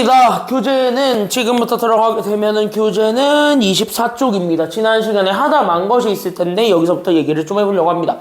교재는 지금부터 들어가게 되면은 교재는 24쪽입니다. 지난 시간에 하다 만 것이 있을 텐데 여기서부터 얘기를 좀 해보려고 합니다.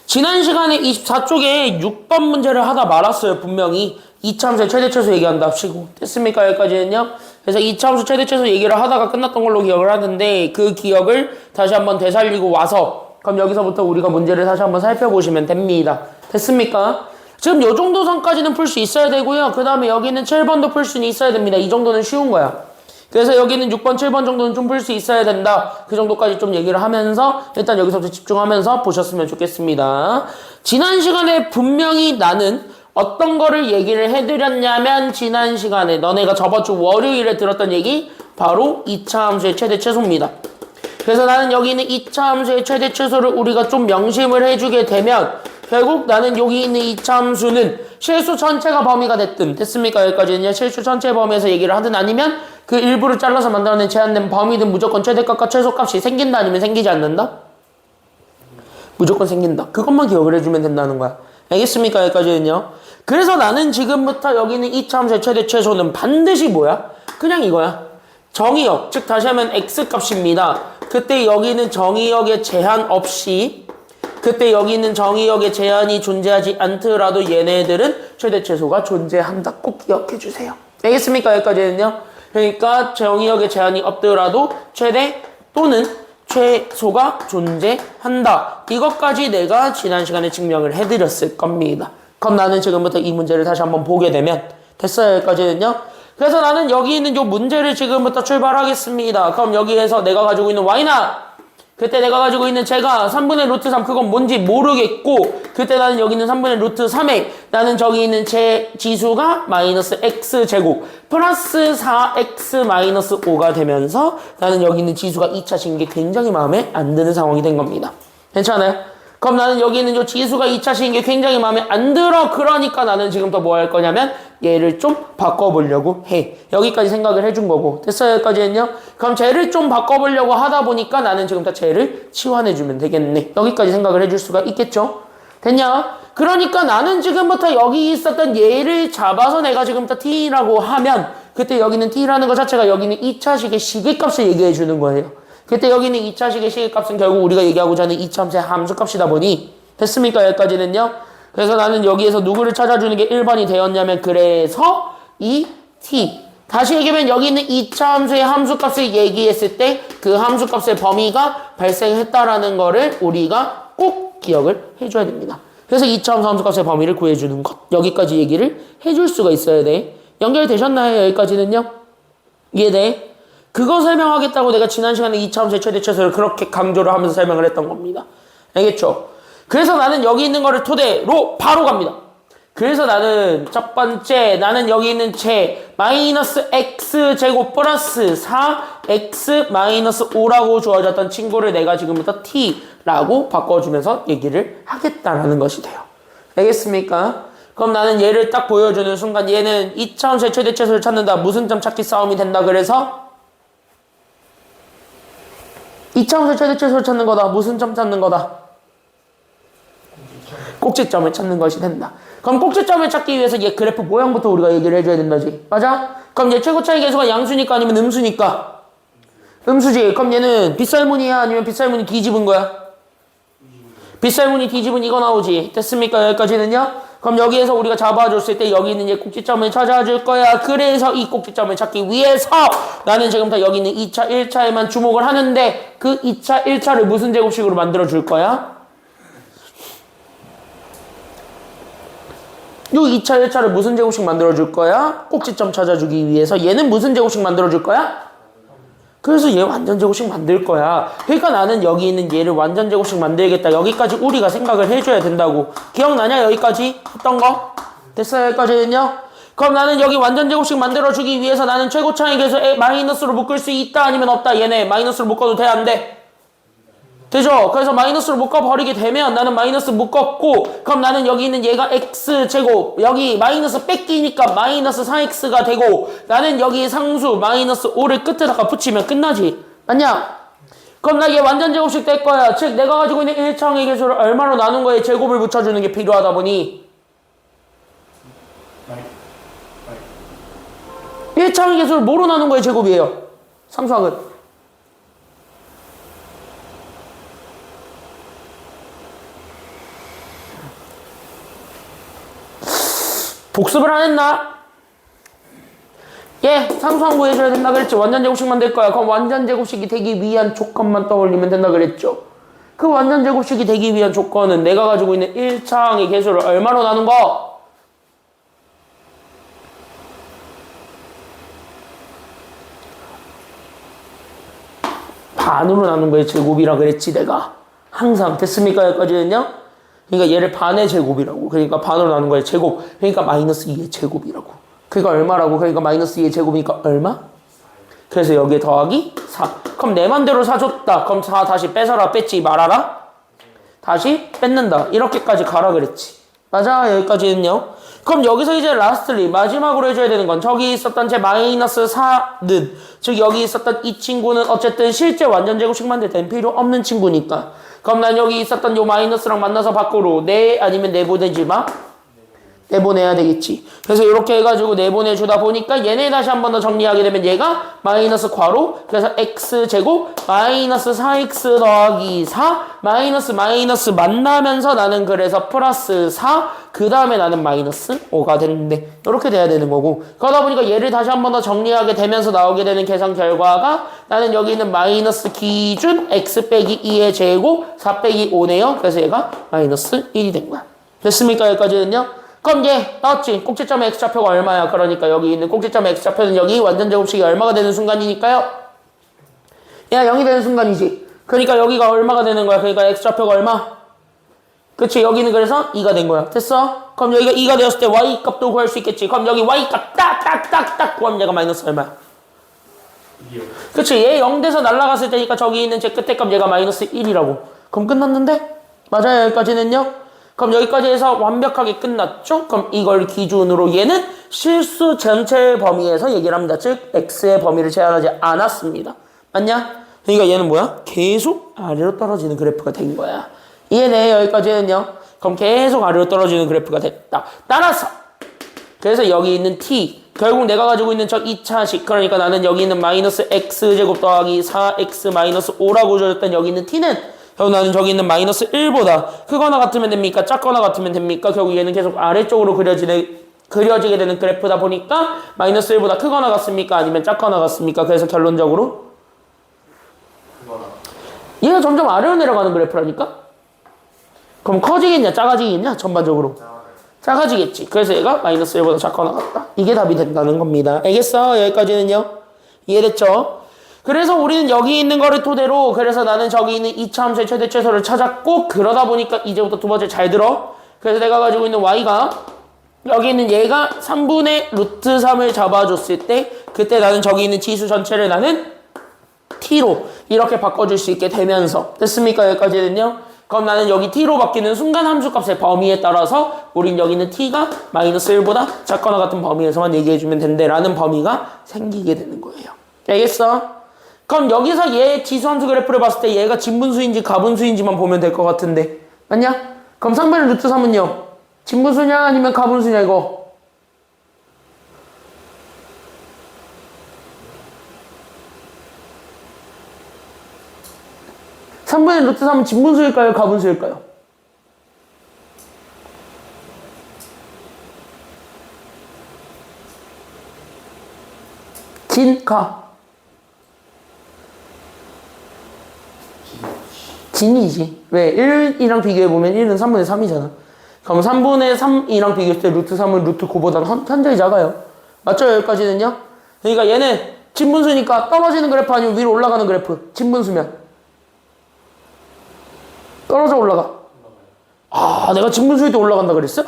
지난 시간에 24쪽에 6번 문제를 하다 말았어요. 분명히 2차 함수의 최대최소 얘기한답시고 됐습니까? 여기까지는요. 그래서 2차 함수 최대최소 얘기를 하다가 끝났던 걸로 기억을 하는데 그 기억을 다시 한번 되살리고 와서 그럼 여기서부터 우리가 문제를 다시 한번 살펴보시면 됩니다. 됐습니까? 지금 요 정도 선까지는 풀 수 있어야 되고요. 그 다음에 여기는 7번도 풀 수는 있어야 됩니다. 이 정도는 쉬운 거야. 그래서 여기는 6번, 7번 정도는 좀 풀 수 있어야 된다. 그 정도까지 좀 얘기를 하면서 일단 여기서부터 집중하면서 보셨으면 좋겠습니다. 지난 시간에 분명히 나는 어떤 거를 얘기를 해드렸냐면 지난 시간에 너네가 저번주 월요일에 들었던 얘기 바로 2차 함수의 최대 최소입니다. 그래서 나는 여기 있는 2차 함수의 최대 최소를 우리가 좀 명심을 해주게 되면 결국 나는 여기 있는 2차 함수는 실수 전체가 범위가 됐든 됐습니까? 여기까지는요. 실수 전체 범위에서 얘기를 하든 아니면 그 일부를 잘라서 만들어낸 제한된 범위든 무조건 최대값과 최소값이 생긴다 아니면 생기지 않는다? 무조건 생긴다. 그것만 기억을 해주면 된다는 거야. 알겠습니까? 여기까지는요. 그래서 나는 지금부터 여기 있는 2차 함수의 최대 최소는 반드시 뭐야? 그냥 이거야. 정의역, 즉 다시 하면 x값입니다. 그때 여기는 정의역에 제한 없이 그때 여기 있는 정의역에 제한이 존재하지 않더라도 얘네들은 최대 최소가 존재한다. 꼭 기억해 주세요. 알겠습니까? 여기까지는요. 그러니까 정의역에 제한이 없더라도 최대 또는 최소가 존재한다. 이것까지 내가 지난 시간에 증명을 해드렸을 겁니다. 그럼 나는 지금부터 이 문제를 다시 한번 보게 되면 됐어요. 여기까지는요. 그래서 나는 여기 있는 이 문제를 지금부터 출발하겠습니다. 그럼 여기에서 내가 가지고 있는 y나 그때 내가 가지고 있는 제가 3분의 루트 3 그건 뭔지 모르겠고 그때 나는 여기 있는 3분의 루트 3에 나는 저기 있는 제 지수가 마이너스 x제곱 플러스 4x 마이너스 5가 되면서 나는 여기 있는 지수가 2차식인 게 굉장히 마음에 안 드는 상황이 된 겁니다. 괜찮아요? 그럼 나는 여기 있는 이 지수가 2차식인 게 굉장히 마음에 안 들어. 그러니까 나는 지금부터 뭐 할 거냐면 얘를 좀 바꿔보려고 해. 여기까지 생각을 해준 거고. 됐어요? 여기까지는요? 그럼 쟤를 좀 바꿔보려고 하다 보니까 나는 지금부터 쟤를 치환해주면 되겠네. 여기까지 생각을 해줄 수가 있겠죠? 됐냐? 그러니까 나는 지금부터 여기 있었던 얘를 잡아서 내가 지금부터 t라고 하면 그때 여기는 t라는 것 자체가 여기는 2차식의 시계값을 얘기해 주는 거예요. 그때 여기는 2차식의 시계값은 결국 우리가 얘기하고자 하는 2차 함수의 함수값이다 보니 됐습니까? 여기까지는요. 그래서 나는 여기에서 누구를 찾아주는 게 1번이 되었냐면 그래서 이 t 다시 얘기하면 여기 있는 2차 함수의 함수값을 얘기했을 때 그 함수값의 범위가 발생했다라는 거를 우리가 꼭 기억을 해줘야 됩니다. 그래서 2차 함수 함수값의 범위를 구해주는 것 여기까지 얘기를 해줄 수가 있어야 돼. 연결되셨나요? 여기까지는요? 이해돼? 그거 설명하겠다고 내가 지난 시간에 2차 함수의 최대 최소를 그렇게 강조를 하면서 설명을 했던 겁니다. 알겠죠? 그래서 나는 여기 있는 거를 토대로 바로 갑니다. 그래서 나는 첫 번째 나는 여기 있는 제 마이너스 x제곱 플러스 4x 마이너스 5라고 주어졌던 친구를 내가 지금부터 t라고 바꿔주면서 얘기를 하겠다라는 것이 돼요. 알겠습니까? 그럼 나는 얘를 딱 보여주는 순간 얘는 2차 함수의 최대 최소를 찾는다. 무슨 점 찾기 싸움이 된다. 그래서 2차 함수의 최대 최소를 찾는 거다. 무슨 점 찾는 거다? 꼭지점을 찾는 것이 된다. 그럼 꼭지점을 찾기 위해서 얘 그래프 모양부터 우리가 얘기를 해줘야 된다지. 맞아? 그럼 얘 최고 차이 계수가 양수니까 아니면 음수니까? 음수지. 그럼 얘는 빗살무늬야 아니면 빗살무늬 뒤집은 거야? 빗살무늬 뒤집은 이거 나오지. 됐습니까? 여기까지는요? 그럼 여기에서 우리가 잡아줬을 때 여기 있는 얘 꼭지점을 찾아줄 거야. 그래서 이 꼭지점을 찾기 위해서 나는 지금부터 여기 있는 2차, 1차에만 주목을 하는데 그 2차, 1차를 무슨 제곱식으로 만들어줄 거야? 요 2차, 1차를 무슨 제곱식 만들어줄 거야? 꼭지점 찾아주기 위해서 얘는 무슨 제곱식 만들어줄 거야? 그래서 얘 완전 제곱식 만들 거야. 그러니까 나는 여기 있는 얘를 완전 제곱식 만들겠다. 여기까지 우리가 생각을 해줘야 된다고. 기억나냐? 여기까지 했던 거? 됐어요? 여기까지는요? 그럼 나는 여기 완전 제곱식 만들어주기 위해서 나는 최고 차이 계수 마이너스로 묶을 수 있다 아니면 없다. 얘네 마이너스로 묶어도 돼? 안 돼? 되죠? 그래서 마이너스로 묶어버리게 되면 나는 마이너스 묶었고 그럼 나는 여기 있는 얘가 x제곱 여기 마이너스 뺏기니까 마이너스 4x가 되고 나는 여기 상수 마이너스 5를 끝에다가 붙이면 끝나지. 맞냐? 그럼 나 얘 완전 제곱식 될 거야. 즉 내가 가지고 있는 1차항의 계수를 얼마로 나눈 거에 제곱을 붙여주는 게 필요하다 보니 1차항의 개수를 뭐로 나눈 거의 제곱이에요? 상수항은. 복습을 안 했나? 예, 상수항 구해줘야 된다 그랬지. 완전 제곱식만 될 거야. 그럼 완전 제곱식이 되기 위한 조건만 떠올리면 된다 그랬죠. 그 완전 제곱식이 되기 위한 조건은 내가 가지고 있는 1차항의 개수를 얼마로 나눈 거? 반으로 나눈 거의 제곱이라 그랬지 내가. 항상. 됐습니까? 여기까지는요? 그러니까 얘를 반의 제곱이라고. 그러니까 반으로 나눈 거의 제곱. 그러니까 마이너스 2의 제곱이라고. 그러니까 얼마라고? 그러니까 마이너스 2의 제곱이니까 얼마? 그래서 여기에 더하기 4. 그럼 내 맘대로 4 줬다. 그럼 4 다시 뺏어라. 뺐지 말아라. 다시 뺏는다. 이렇게까지 가라 그랬지. 맞아. 여기까지는요. 그럼 여기서 이제 라스트리 마지막으로 해줘야 되는 건 저기 있었던 제 마이너스 4는 즉 여기 있었던 이 친구는 어쨌든 실제 완전 제곱식만 된 필요 없는 친구니까 그럼 난 여기 있었던 요 마이너스랑 만나서 밖으로 내 아니면 내보내지 마. 내보내야 되겠지. 그래서 이렇게 해가지고 내보내주다 보니까 얘네 다시 한 번 더 정리하게 되면 얘가 마이너스 괄호 그래서 x제곱 마이너스 4x 더하기 4 마이너스 마이너스 만나면서 나는 그래서 플러스 4 그 다음에 나는 마이너스 5가 되는데 이렇게 돼야 되는 거고 그러다 보니까 얘를 다시 한 번 더 정리하게 되면서 나오게 되는 계산 결과가 나는 여기 있는 마이너스 기준 x 빼기 2의 제곱 4 빼기 5네요. 그래서 얘가 마이너스 1이 된 거야. 됐습니까? 여기까지는요? 그럼 얘 나왔지? 꼭지점의 x좌표가 얼마야? 그러니까 여기 있는 꼭지점의 x좌표는 여기 완전 제곱식이 얼마가 되는 순간이니까요? 얘가 0이 되는 순간이지. 그러니까 여기가 얼마가 되는 거야? 그러니까 x좌표가 얼마? 그치? 여기는 그래서 2가 된 거야. 됐어? 그럼 여기가 2가 되었을 때 y 값도 구할 수 있겠지. 그럼 여기 y 값 딱딱딱딱 구하면 얘가 마이너스 얼마야? 그치? 얘 0 돼서 날아갔을 때니까 저기 있는 제 끝에 값 얘가 마이너스 1이라고. 그럼 끝났는데? 맞아요. 여기까지는요? 그럼 여기까지 해서 완벽하게 끝났죠? 그럼 이걸 기준으로 얘는 실수 전체 범위에서 얘기를 합니다. 즉 x의 범위를 제한하지 않았습니다. 맞냐? 그러니까 얘는 뭐야? 계속 아래로 떨어지는 그래프가 된 거야. 이해돼? 여기까지는요? 그럼 계속 아래로 떨어지는 그래프가 됐다. 따라서 그래서 여기 있는 t 결국 내가 가지고 있는 저 2차식 그러니까 나는 여기 있는 마이너스 x제곱 더하기 4x 마이너스 5라고 줘줬던 여기 있는 t는 결국 나는 저기 있는 마이너스 1보다 크거나 같으면 됩니까? 작거나 같으면 됩니까? 결국 얘는 계속 아래쪽으로 그려지게 되는 그래프다 보니까 마이너스 1보다 크거나 같습니까? 아니면 작거나 같습니까? 그래서 결론적으로 얘가 점점 아래로 내려가는 그래프라니까? 그럼 커지겠냐? 작아지겠냐? 전반적으로 작아지겠지. 그래서 얘가 마이너스 1보다 작거나 같다. 이게 답이 된다는 겁니다. 알겠어? 여기까지는요? 이해됐죠? 그래서 우리는 여기 있는 거를 토대로 그래서 나는 저기 있는 2차 함수의 최대 최소를 찾았고 그러다 보니까 이제부터 두 번째 잘 들어. 그래서 내가 가지고 있는 y가 여기 있는 얘가 3분의 루트 3을 잡아줬을 때 그때 나는 저기 있는 지수 전체를 나는 t로 이렇게 바꿔줄 수 있게 되면서 됐습니까? 여기까지는요? 그럼 나는 여기 t로 바뀌는 순간 함수값의 범위에 따라서 우린 여기 있는 t가 마이너스 1보다 작거나 같은 범위에서만 얘기해주면 된대라는 범위가 생기게 되는 거예요. 알겠어? 그럼 여기서 얘 지수함수 그래프를 봤을 때 얘가 진분수인지 가분수인지만 보면 될 것 같은데 맞냐? 그럼 상반의 루트 3은요? 진분수냐 아니면 가분수냐 이거? 상반의 루트 3은 진분수일까요? 가분수일까요? 진, 가. 진이지. 왜? 1이랑 비교해보면 1은 3분의 3이잖아. 그럼 3분의 3이랑 비교했을 때 루트 3은 루트 9보다는 현저히 작아요. 맞죠? 여기까지는요? 그러니까 얘는 진분수니까 떨어지는 그래프 아니면 위로 올라가는 그래프. 진분수면. 떨어져 올라가. 아, 내가 진분수일 때 올라간다 그랬어?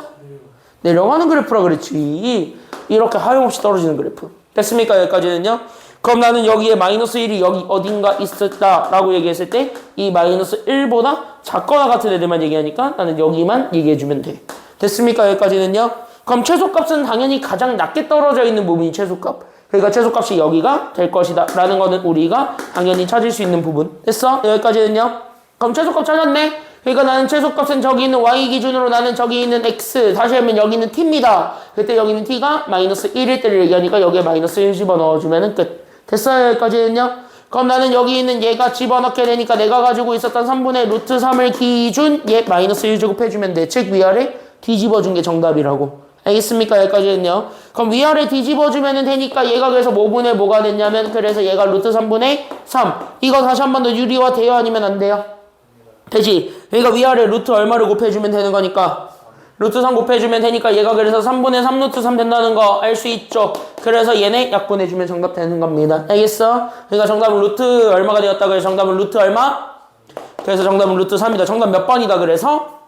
내려가는 그래프라 그랬지. 이렇게 하염없이 떨어지는 그래프. 됐습니까? 여기까지는요? 그럼 나는 여기에 마이너스 1이 여기 어딘가 있었다라고 얘기했을 때 이 마이너스 1보다 작거나 같은 애들만 얘기하니까 나는 여기만 얘기해주면 돼. 됐습니까? 여기까지는요? 그럼 최소값은 당연히 가장 낮게 떨어져 있는 부분이 최소값. 그러니까 최소값이 여기가 될 것이다 라는 거는 우리가 당연히 찾을 수 있는 부분. 됐어? 여기까지는요? 그럼 최소값 찾았네? 그러니까 나는 최소값은 저기 있는 y 기준으로 나는 저기 있는 x, 다시 하면 여기 있는 t입니다. 그때 여기 있는 t가 마이너스 1일 때를 얘기하니까 여기에 마이너스 1 집어넣어주면 끝. 됐어요? 여기까지는요? 그럼 나는 여기 있는 얘가 집어넣게 되니까 내가 가지고 있었던 3분의 루트 3을 기준 얘 마이너스 1 제곱해주면 돼. 즉 위아래 뒤집어준 게 정답이라고. 알겠습니까? 여기까지는요. 그럼 위아래 뒤집어주면 되니까 얘가 그래서 뭐분의 뭐가 됐냐면 그래서 얘가 루트 3분의 3. 이거 다시 한 번 더 유리화 돼요? 아니면 안 돼요? 되지. 그러니까 위아래 루트 얼마를 곱해주면 되는 거니까 루트 3 곱해주면 되니까 얘가 그래서 3분의 3 루트 3 된다는 거 알 수 있죠. 그래서 얘네 약분해주면 정답 되는 겁니다. 알겠어? 그러니까 정답은 루트 얼마가 되었다. 그래서 정답은 루트 얼마? 그래서 정답은 루트 3이다. 정답 몇 번이다. 그래서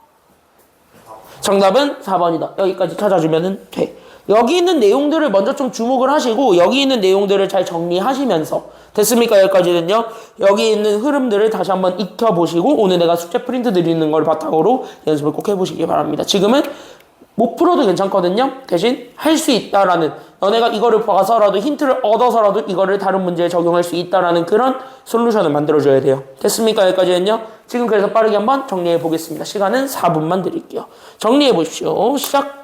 정답은 4번이다. 여기까지 찾아주면 돼. 여기 있는 내용들을 먼저 좀 주목을 하시고 여기 있는 내용들을 잘 정리하시면서 됐습니까? 여기까지는요. 여기 있는 흐름들을 다시 한번 익혀보시고 오늘 내가 숙제 프린트 드리는 걸 바탕으로 연습을 꼭 해보시기 바랍니다. 지금은 못 풀어도 괜찮거든요. 대신 할 수 있다라는 너네가 이거를 봐서라도 힌트를 얻어서라도 이거를 다른 문제에 적용할 수 있다라는 그런 솔루션을 만들어줘야 돼요. 됐습니까? 여기까지는요. 지금 그래서 빠르게 한번 정리해 보겠습니다. 시간은 4분만 드릴게요. 정리해 보십시오. 시작.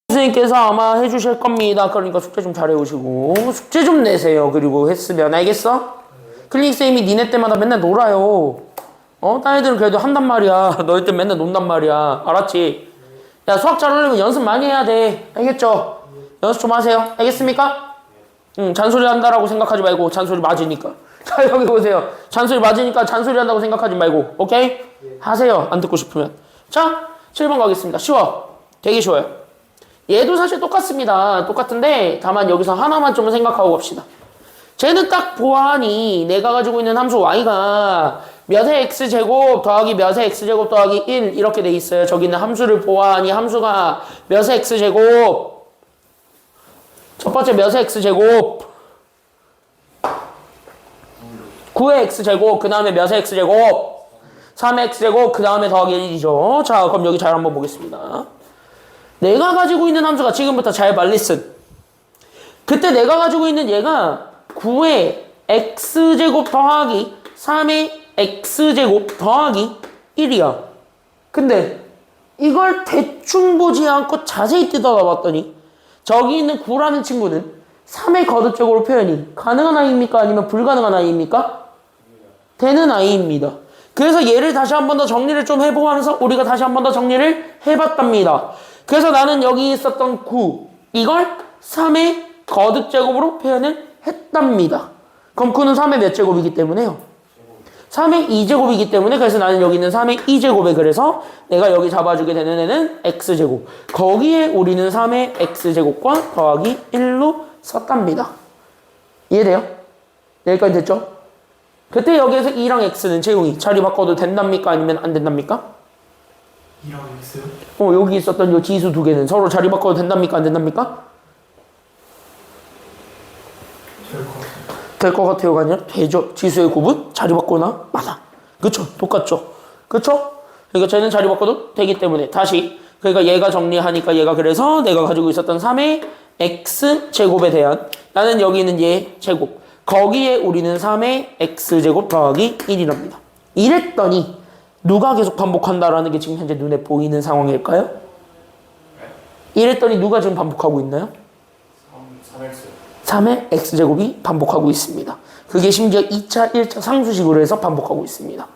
선생님께서 아마 해주실 겁니다. 그러니까 숙제 좀 잘해오시고 숙제 좀 내세요. 그리고 했으면 알겠어? 클리닉 쌤이 니네 때마다 맨날 놀아요. 딴 애들은 그래도 한단 말이야. 너희들 맨날 논단 말이야. 알았지? 야, 수학 잘 하려면 연습 많이 해야 돼. 알겠죠? 연습 좀 하세요. 알겠습니까? 잔소리 한다라고 생각하지 말고 잔소리 맞으니까. 자, 여기 보세요. 잔소리 맞으니까 잔소리 한다고 생각하지 말고. 오케이? 하세요. 안 듣고 싶으면. 자, 7번 가겠습니다. 쉬워. 되게 쉬워요. 얘도 사실 똑같습니다. 똑같은데 다만 여기서 하나만 좀 생각하고 갑시다. 쟤는 딱 보아하니 내가 가지고 있는 함수 y가 몇의 x제곱 더하기 몇의 x제곱 더하기 1 이렇게 돼 있어요. 저기 있는 함수를 보아하니 함수가 몇의 x제곱 첫 번째 몇의 x제곱 9의 x제곱 그 다음에 몇의 x제곱 3의 x제곱 그 다음에 더하기 1이죠. 자, 그럼 여기 잘 한번 보겠습니다. 내가 가지고 있는 함수가 지금부터 잘 말리슨. 그때 내가 가지고 있는 얘가 9의 x제곱 더하기 3의 x제곱 더하기 1이야. 근데 이걸 대충 보지 않고 자세히 뜯어봤더니 저기 있는 9라는 친구는 3의 거듭적으로 표현이 가능한 아이입니까? 아니면 불가능한 아이입니까? 되는 아이입니다. 그래서 얘를 다시 한 번 더 정리를 좀 해보고 하면서 우리가 다시 한 번 더 정리를 해봤답니다. 그래서 나는 여기 있었던 9 이걸 3의 거듭제곱으로 표현을 했답니다. 그럼 9는 3의 몇 제곱이기 때문에요? 3의 2제곱이기 때문에 그래서 나는 여기 있는 3의 2제곱에 그래서 내가 여기 잡아주게 되는 애는 x제곱 거기에 우리는 3의 x제곱과 더하기 1로 썼답니다. 이해돼요? 여기까지 됐죠? 그때 여기에서 2랑 x는 재웅이 자리 바꿔도 된답니까? 아니면 안 된답니까? 2랑 x요? 여기 있었던 요 지수 두 개는 서로 자리 바꿔도 된답니까? 안 된답니까? 될 것 같아요가 아니라 되죠. 지수의 구분 자리 바꾸나 마나. 그쵸? 똑같죠? 그쵸? 그러니까 쟤는 자리 바꿔도 되기 때문에 다시 그러니까 얘가 정리하니까 얘가 그래서 내가 가지고 있었던 3의 x제곱에 대한 나는 여기 있는 얘 제곱 거기에 우리는 3의 x제곱 더하기 1이랍니다. 이랬더니 누가 계속 반복한다라는 게 지금 현재 눈에 보이는 상황일까요? 이랬더니 누가 지금 반복하고 있나요? 3의 x제곱이 반복하고 있습니다. 그게 심지어 2차, 1차 상수식으로 해서 반복하고 있습니다.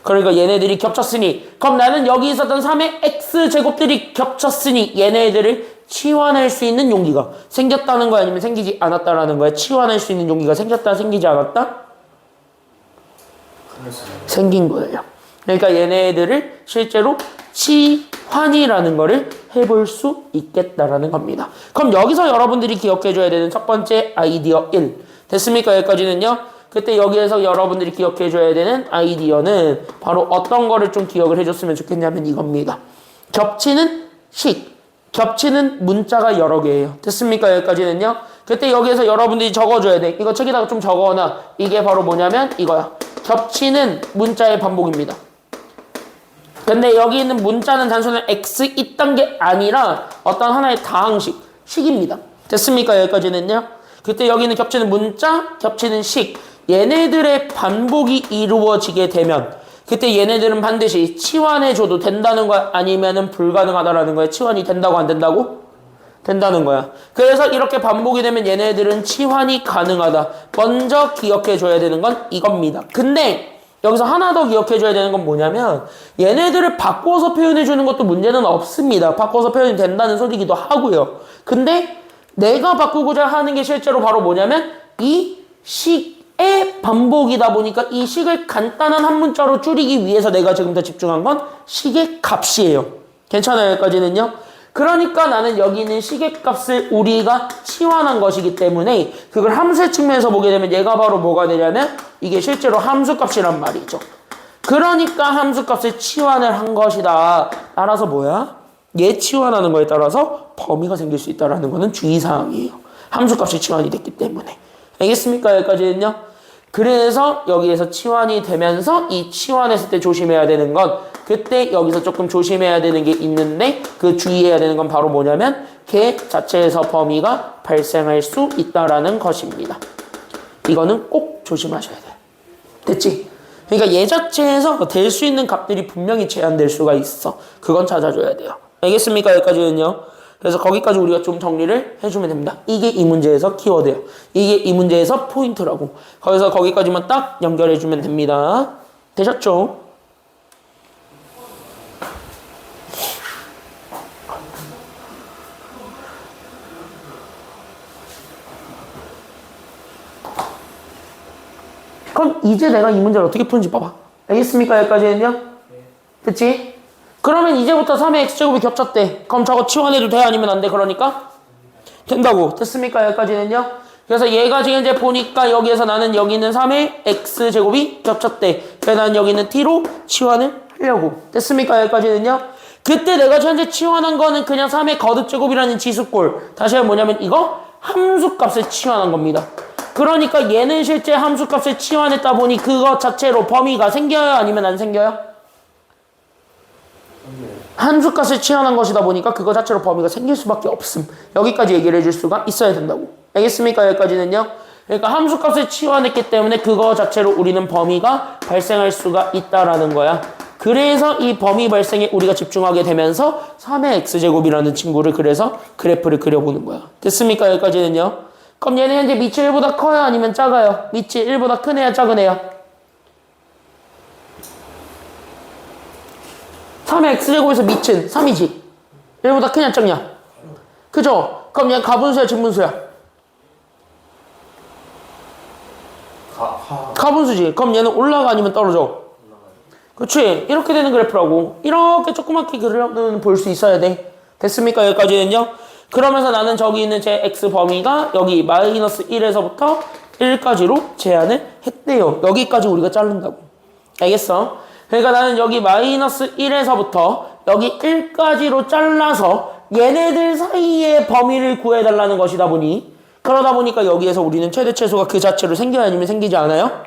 그러니까 얘네들이 겹쳤으니 그럼 나는 여기 있었던 3의 x제곱들이 겹쳤으니 얘네들을 치환할 수 있는 용기가 생겼다는 거야? 아니면 생기지 않았다라는 거야? 치환할 수 있는 용기가 생겼다, 생기지 않았다? 생긴 거예요. 그러니까 얘네들을 실제로 치환이라는 거를 해볼 수 있겠다라는 겁니다. 그럼 여기서 여러분들이 기억해줘야 되는 첫 번째 아이디어 1 됐습니까? 여기까지는요. 그때 여기에서 여러분들이 기억해줘야 되는 아이디어는 바로 어떤 거를 좀 기억을 해줬으면 좋겠냐면 이겁니다. 겹치는 식, 겹치는 문자가 여러 개예요. 됐습니까? 여기까지는요. 그때 여기에서 여러분들이 적어줘야 돼. 이거 책에다가 좀 적어놔. 이게 바로 뭐냐면 이거야. 겹치는 문자의 반복입니다. 근데 여기 있는 문자는 단순한 x 있단 게 아니라 어떤 하나의 다항식, 식입니다. 됐습니까? 여기까지는요. 그때 여기 있는 겹치는 문자, 겹치는 식 얘네들의 반복이 이루어지게 되면 그때 얘네들은 반드시 치환해줘도 된다는 거야? 아니면은 불가능하다라는 거야? 치환이 된다고 안 된다고? 된다는 거야. 그래서 이렇게 반복이 되면 얘네들은 치환이 가능하다. 먼저 기억해줘야 되는 건 이겁니다. 근데 여기서 하나 더 기억해줘야 되는 건 뭐냐면 얘네들을 바꿔서 표현해주는 것도 문제는 없습니다. 바꿔서 표현이 된다는 소리기도 하고요. 근데 내가 바꾸고자 하는 게 실제로 바로 뭐냐면 이 식의 반복이다 보니까 이 식을 간단한 한 문자로 줄이기 위해서 내가 지금 더 집중한 건 식의 값이에요. 괜찮아요? 여기까지는요? 그러니까 나는 여기 있는 식의 값을 우리가 치환한 것이기 때문에 그걸 함수의 측면에서 보게 되면 얘가 바로 뭐가 되냐면 이게 실제로 함수값이란 말이죠. 그러니까 함수값을 치환을 한 것이다. 따라서 뭐야? 얘 치환하는 거에 따라서 범위가 생길 수 있다는 거는 주의사항이에요. 함수값이 치환이 됐기 때문에. 알겠습니까? 여기까지는요. 그래서 여기에서 치환이 되면서 이 치환했을 때 조심해야 되는 건 그때 여기서 조금 조심해야 되는 게 있는데 그 주의해야 되는 건 바로 뭐냐면 걔 자체에서 범위가 발생할 수 있다라는 것입니다. 이거는 꼭 조심하셔야 돼요. 됐지? 그러니까 얘 자체에서 될 수 있는 값들이 분명히 제한될 수가 있어. 그건 찾아줘야 돼요. 알겠습니까? 여기까지는요. 그래서 거기까지 우리가 좀 정리를 해주면 됩니다. 이게 이 문제에서 키워드예요. 이게 이 문제에서 포인트라고. 그래서 거기까지만 딱 연결해주면 됩니다. 되셨죠? 그럼 이제 내가 이 문제를 어떻게 푸는지 봐봐. 알겠습니까? 여기까지는요? 됐지? 그러면 이제부터 3의 x제곱이 겹쳤대. 그럼 저거 치환해도 돼? 아니면 안 돼? 그러니까? 된다고. 됐습니까? 여기까지는요? 그래서 얘가 지금 이제 보니까 여기에서 나는 여기 있는 3의 x제곱이 겹쳤대. 그래서 난 여기 있는 t로 치환을 하려고. 됐습니까? 여기까지는요? 그때 내가 현재 치환한 거는 그냥 3의 거듭제곱이라는 지수꼴. 다시 하면 뭐냐면 이거 함수값을 치환한 겁니다. 그러니까 얘는 실제 함수값을 치환했다 보니 그거 자체로 범위가 생겨요? 아니면 안 생겨요? 함수값을 치환한 것이다 보니까 그거 자체로 범위가 생길 수밖에 없음. 여기까지 얘기를 해줄 수가 있어야 된다고. 알겠습니까? 여기까지는요? 그러니까 함수값을 치환했기 때문에 그거 자체로 우리는 범위가 발생할 수가 있다라는 거야. 그래서 이 범위 발생에 우리가 집중하게 되면서 3의 x제곱이라는 친구를 그래서 그래프를 그려보는 거야. 됐습니까? 여기까지는요? 그럼 얘는 현재 밑이 1보다 커요? 아니면 작아요? 밑이 1보다 큰 애야? 작은 애야? 3의 x제곱에서 밑은 3이지. 1보다 크냐 작냐? 그죠? 그럼 얘 가분수야 진분수야? 가분수지. 그럼 얘는 올라가 아니면 떨어져? 그렇지. 이렇게 되는 그래프라고. 이렇게 조그맣게 그려는 볼 수 있어야 돼. 됐습니까? 여기까지는요? 그러면서 나는 저기 있는 제 x 범위가 여기 마이너스 1에서부터 1까지로 제한을 했대요. 여기까지 우리가 자른다고. 알겠어? 그러니까 나는 여기 마이너스 1에서부터 여기 1까지로 잘라서 얘네들 사이의 범위를 구해달라는 것이다 보니 그러다 보니까 여기에서 우리는 최대 최소가 그 자체로 생겨야 아니면 생기지 않아요?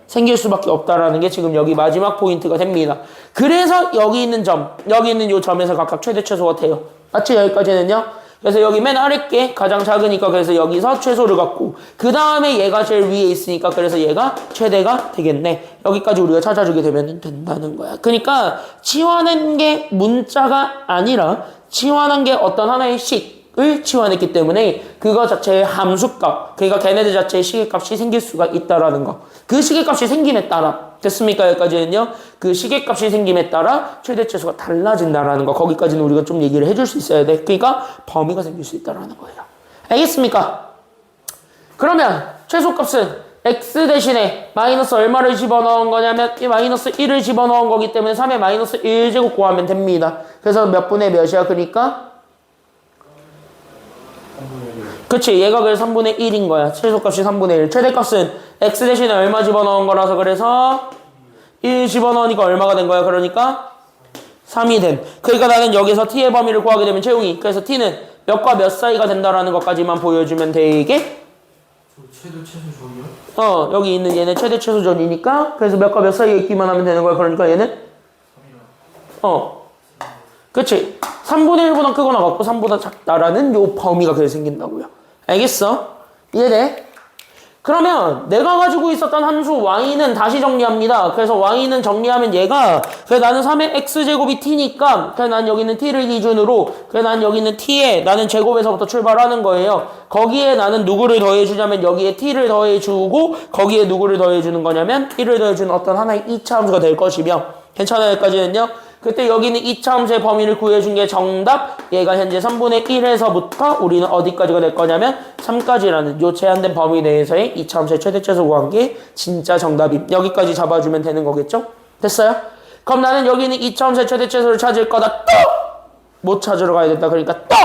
생길 수밖에 없다라는 게 지금 여기 마지막 포인트가 됩니다. 그래서 여기 있는 점, 여기 있는 이 점에서 각각 최대 최소가 돼요. 맞지? 여기까지는요? 그래서 여기 맨 아래 게 가장 작으니까 그래서 여기서 최소를 갖고 그 다음에 얘가 제일 위에 있으니까 그래서 얘가 최대가 되겠네. 여기까지 우리가 찾아주게 되면 된다는 거야. 그러니까 치환한 게 문자가 아니라 치환한 게 어떤 하나의 식을 치환했기 때문에 그거 자체의 함수값, 그러니까 걔네들 자체의 시계값이 생길 수가 있다라는 거. 그 시계값이 생김에 따라 됐습니까? 여기까지는요. 그 시계값이 생김에 따라 최대 최소가 달라진다라는 거. 거기까지는 우리가 좀 얘기를 해줄 수 있어야 돼. 그러니까 범위가 생길 수 있다라는 거예요. 알겠습니까? 그러면 최소값은 x 대신에 마이너스 얼마를 집어넣은 거냐면 이 마이너스 1을 집어넣은 거기 때문에 3의 마이너스 1제곱 구하면 됩니다. 그래서 몇 분의 몇이야? 그러니까 그치, 얘가 그래서 3분의 1인 거야. 최소값이 3분의 1. 최대값은 x 대신에 얼마 집어넣은 거라서 그래서 1 집어넣으니까 얼마가 된 거야? 그러니까 3이 된. 그러니까 나는 여기서 t의 범위를 구하게 되면 채용이. 그래서 t는 몇과 몇 사이가 된다라는 것까지만 보여주면 되게. 최대 최소점이요? 여기 있는 얘는 최대 최소점이니까 그래서 몇과 몇 사이에 있기만 하면 되는 거야. 그러니까 얘는 3이요. 그치. 3분의 1보다 크거나 같고 3보다 작다라는 요 범위가 그래서 생긴다고요. 알겠어? 이해돼? 그러면 내가 가지고 있었던 함수 y는 다시 정리합니다. 그래서 y는 정리하면 얘가 그래서 나는 3의 x제곱이 t니까 그래서 난 여기 있는 t를 기준으로 그래서 난 여기 있는 t에 나는 제곱에서부터 출발하는 거예요. 거기에 나는 누구를 더해주냐면 여기에 t를 더해주고 거기에 누구를 더해주는 거냐면 1을 더해주는 어떤 하나의 2차 함수가 될 것이며 괜찮아요? 여기까지는요? 그때 여기는 2차 함수의 범위를 구해준 게 정답. 얘가 현재 3분의 1에서부터 우리는 어디까지가 될 거냐면 3까지라는 요 제한된 범위 내에서의 2차 함수의 최대 최소 구한 게 진짜 정답임. 여기까지 잡아주면 되는 거겠죠? 됐어요? 그럼 나는 여기는 2차 함수의 최대 최소를 찾을 거다. 또! 뭐 찾으러 가야 된다. 그러니까 또!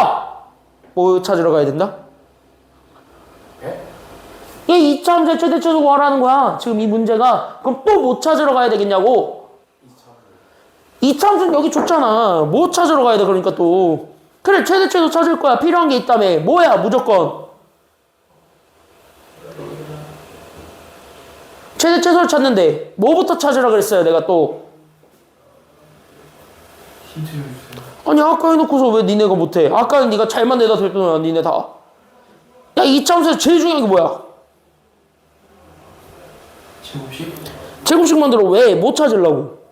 뭐 찾으러 가야 된다? 얘 2차 함수의 최대 최소 구하라는 거야. 지금 이 문제가. 그럼 또 뭐 찾으러 가야 되겠냐고. 2차 함수는 여기 줬잖아. 뭐 찾으러 가야 돼? 그러니까 또 그래 최대 최소 찾을 거야. 필요한 게 있다며. 뭐야 무조건 최대 최소를 찾는데 뭐부터 찾으라 그랬어요 내가 또. 힌트 좀 주세요. 아니 아까 해놓고서 왜 니네가 못해? 아까는 니가 잘만 내다 줬더니 니네 다. 야 2차 함수에서 제일 중요한 게 뭐야? 제곱식? 제곱식 만들어. 왜? 뭐 찾으려고?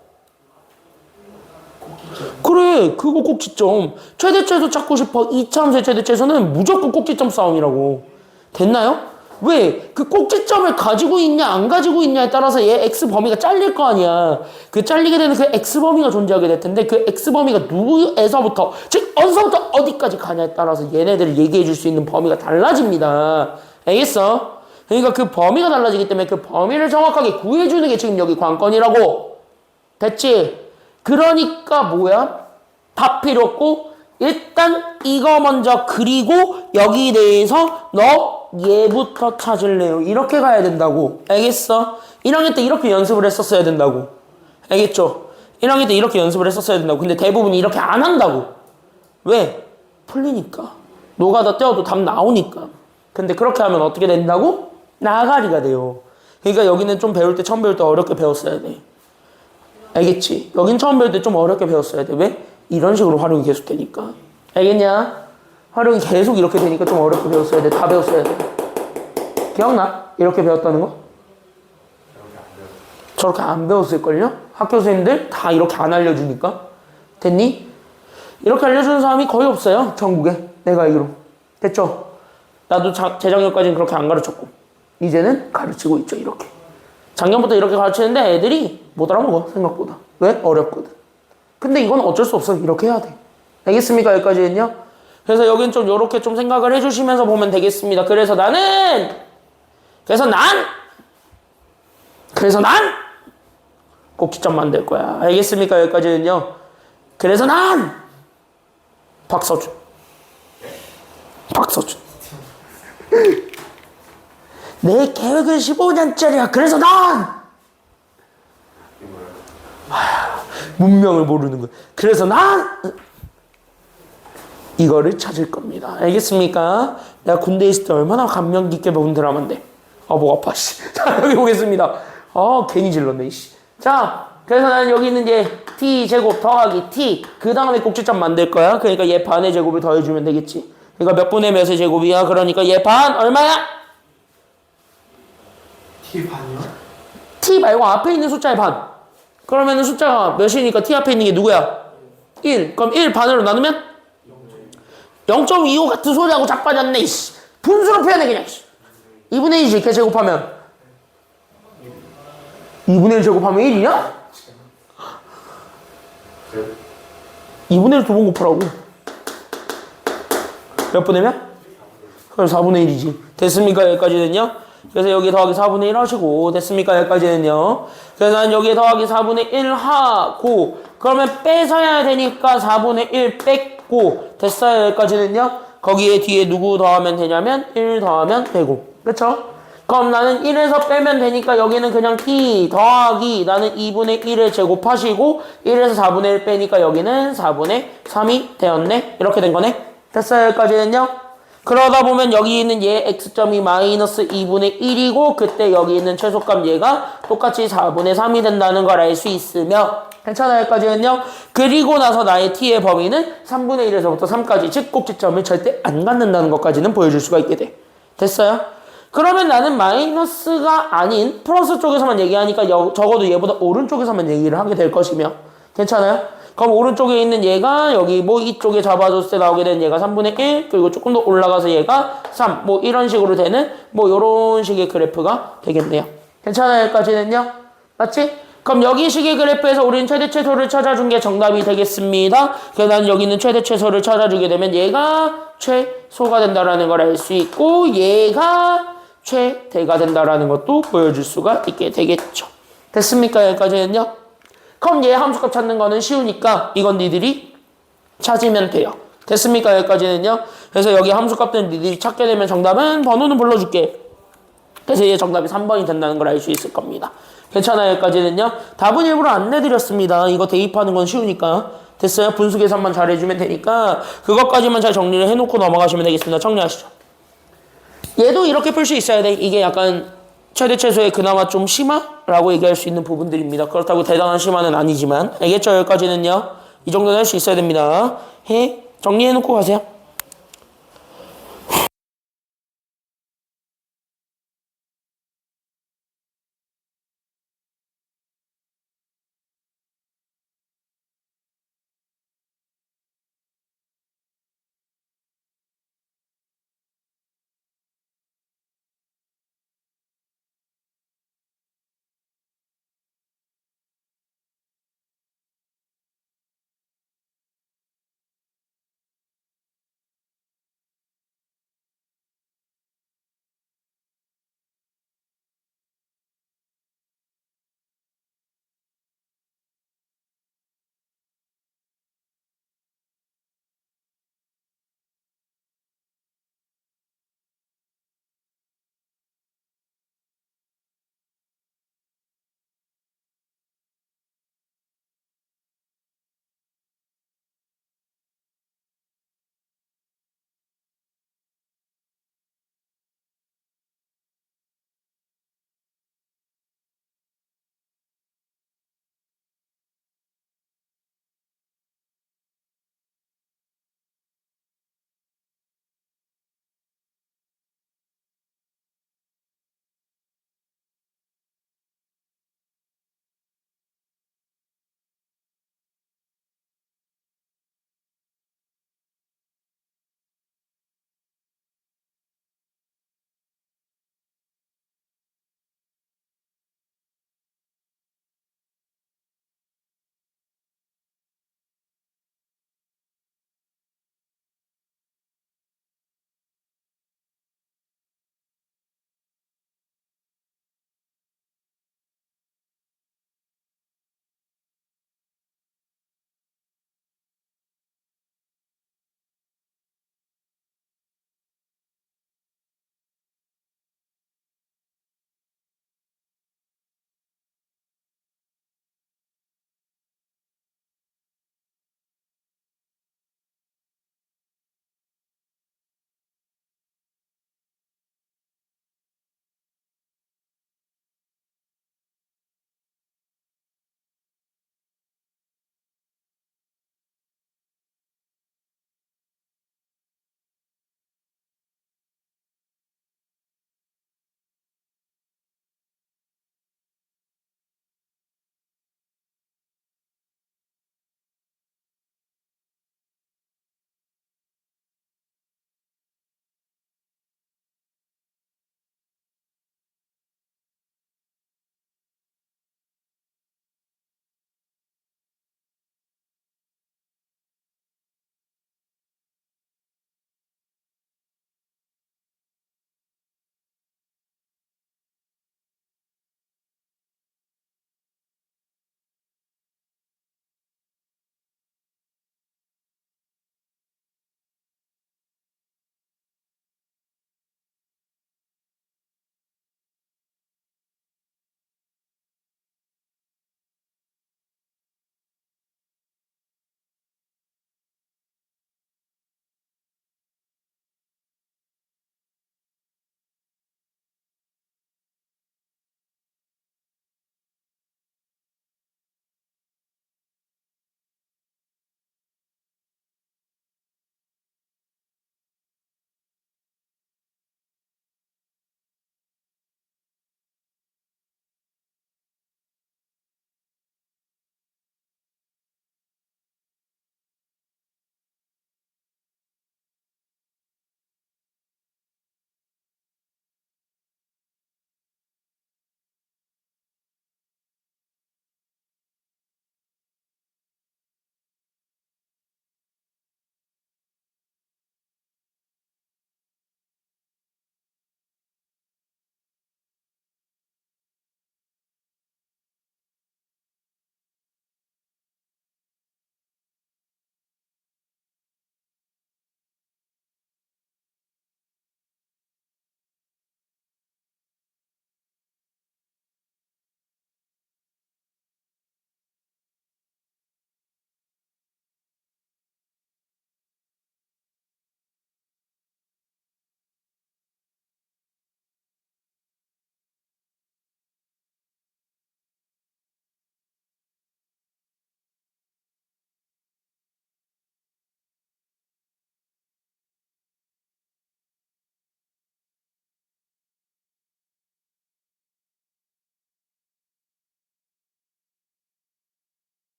그래 그거 꼭지점. 최대 최소 찾고 싶어. 2차 함수의 최대 최소는 무조건 꼭지점 싸움이라고. 됐나요? 왜? 그 꼭지점을 가지고 있냐 안 가지고 있냐에 따라서 얘 x 범위가 잘릴 거 아니야. 그 잘리게 되는 그 x 범위가 존재하게 될 텐데 그 x 범위가 누구에서부터 즉 어디서부터 어디까지 가냐에 따라서 얘네들을 얘기해 줄 수 있는 범위가 달라집니다. 알겠어? 그러니까 그 범위가 달라지기 때문에 그 범위를 정확하게 구해주는 게 지금 여기 관건이라고. 됐지? 그러니까 뭐야? 다 필요 없고 일단 이거 먼저 그리고 여기 대해서 너 얘부터 찾을래요. 이렇게 가야 된다고. 알겠어? 1학년 때 이렇게 연습을 했었어야 된다고. 알겠죠? 1학년 때 이렇게 연습을 했었어야 된다고. 근데 대부분 이렇게 안 한다고. 왜? 풀리니까. 노가다 떼어도 답 나오니까. 근데 그렇게 하면 어떻게 된다고? 나가리가 돼요. 그러니까 여기는 좀 배울 때 처음 배울 때 어렵게 배웠어야 돼. 알겠지? 여긴 처음 배울 때 좀 어렵게 배웠어야 돼. 왜? 이런 식으로 활용이 계속 되니까. 알겠냐? 활용이 계속 이렇게 되니까 좀 어렵게 배웠어야 돼. 다 배웠어야 돼. 기억나? 이렇게 배웠다는 거? 저렇게 안 배웠을걸요? 학교 선생님들 다 이렇게 안 알려주니까. 됐니? 이렇게 알려주는 사람이 거의 없어요. 전국에. 내가 알기로. 됐죠? 나도 재작년까지는 그렇게 안 가르쳤고. 이제는 가르치고 있죠. 이렇게. 작년부터 이렇게 가르치는데 애들이 못 알아먹어. 생각보다. 왜? 어렵거든. 근데 이건 어쩔 수 없어. 이렇게 해야 돼. 알겠습니까? 여기까지는요? 그래서 여긴 좀 이렇게 좀 생각을 해주시면서 보면 되겠습니다. 그래서 난 꼭지점 만들 거야. 알겠습니까? 여기까지는요. 그래서 난 박서준. 내 계획은 15년짜리야. 그래서 난 문명을 모르는 거야. 그래서 난 이거를 찾을 겁니다. 알겠습니까? 내가 군대에 있을 때 얼마나 감명 깊게 본 드라마인데. 목 아파, 씨. 자, 여기 보겠습니다. 괜히 질렀네, 씨. 자, 그래서 나는 여기 있는 이제 t제곱 더하기 t. 그 다음에 꼭지점 만들 거야. 그러니까 얘 반의 제곱을 더해주면 되겠지. 그러니까 몇 분의 몇의 제곱이야? 그러니까 얘 반 얼마야? T 반이요? t 말고 앞에 있는 숫자의 반. 그러면은 숫자가 몇이니까 t 앞에 있는 게 누구야? 1. 그럼 1 반으로 나누면? 0.25 같은 소리하고 자빠졌네, 이씨. 분수로 표현해, 그냥. 2분의 1이지, 걔 제곱하면. 2분의 1 제곱하면 1이냐? 2분의 1 두 번 곱하라고. 몇 분의 몇? 그럼 4분의 1이지. 됐습니까? 여기까지는요? 그래서 여기 더하기 4분의 1 하시고. 됐습니까? 여기까지는요? 그래서 난 여기 더하기 4분의 1 하고. 그러면 뺏어야 되니까 4분의 1 뺐고. 됐어요? 여기까지는요? 거기에 뒤에 누구 더하면 되냐면 1 더하면 되고. 그쵸? 그럼 나는 1에서 빼면 되니까 여기는 그냥 t 더하기 나는 2분의 1을 제곱하시고 1에서 4분의 1 빼니까 여기는 4분의 3이 되었네. 이렇게 된 거네. 됐어요? 여기까지는요? 그러다 보면 여기 있는 얘 x점이 마이너스 2분의 1이고 그때 여기 있는 최소값 얘가 똑같이 4분의 3이 된다는 걸 알 수 있으며 괜찮아요? 여기까지는요? 그리고 나서 나의 t의 범위는 3분의 1에서부터 3까지 즉 꼭지점을 절대 안 갖는다는 것까지는 보여줄 수가 있게 돼. 됐어요? 그러면 나는 마이너스가 아닌 플러스 쪽에서만 얘기하니까 적어도 얘보다 오른쪽에서만 얘기를 하게 될 것이며 괜찮아요? 그럼 오른쪽에 있는 얘가 여기 뭐 이쪽에 잡아줬을 때 나오게 되는 얘가 3분의 1 그리고 조금 더 올라가서 얘가 3 뭐 이런 식으로 되는 뭐 요런 식의 그래프가 되겠네요. 괜찮아요? 여기까지는요? 맞지? 그럼 여기 식의 그래프에서 우리는 최대 최소를 찾아준 게 정답이 되겠습니다. 그래서 나는 여기 있는 최대 최소를 찾아주게 되면 얘가 최소가 된다라는 걸 알 수 있고 얘가 최대가 된다라는 것도 보여줄 수가 있게 되겠죠. 됐습니까? 여기까지는요? 그럼 얘 함수값 찾는 거는 쉬우니까 이건 니들이 찾으면 돼요. 됐습니까? 여기까지는요? 그래서 여기 함수값들은 니들이 찾게 되면 정답은 번호는 불러줄게. 그래서 얘 정답이 3번이 된다는 걸 알 수 있을 겁니다. 괜찮아요? 여기까지는요? 답은 일부러 안 내드렸습니다. 이거 대입하는 건 쉬우니까. 됐어요? 분수 계산만 잘 해주면 되니까 그것까지만 잘 정리를 해놓고 넘어가시면 되겠습니다. 정리하시죠. 얘도 이렇게 풀 수 있어야 돼. 이게 약간 최대 최소의 그나마 좀 심화라고 얘기할 수 있는 부분들입니다. 그렇다고 대단한 심화는 아니지만 알겠죠? 여기까지는요. 이 정도는 할 수 있어야 됩니다. 정리해놓고 가세요.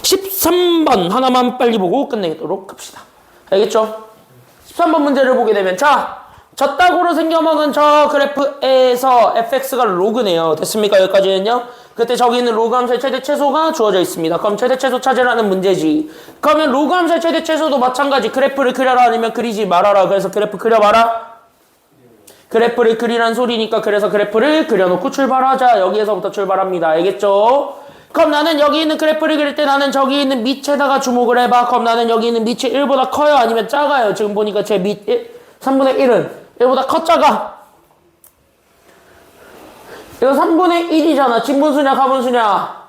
13번 하나만 빨리 보고 끝내도록 합시다. 알겠죠? 13번 문제를 보게 되면 자, 젖다구로 생겨먹은 저 그래프에서 fx가 로그네요. 됐습니까? 여기까지는요. 그때 저기 있는 로그 함수의 최대 최소가 주어져 있습니다. 그럼 최대 최소 찾으라는 문제지. 그러면 로그 함수의 최대 최소도 마찬가지. 그래프를 그려라 아니면 그리지 말아라. 그래서 그래프 그려봐라. 그래프를 그리란 소리니까 그래서 그래프를 그려놓고 출발하자. 여기에서부터 출발합니다. 알겠죠? 그럼 나는 여기 있는 그래프를 그릴 때 나는 저기 있는 밑에다가 주목을 해봐. 그럼 나는 여기 있는 밑이 1보다 커요? 아니면 작아요? 지금 보니까 제 밑 3분의 1은 1보다 커 작아? 이거 3분의 1이잖아. 진분수냐 가분수냐?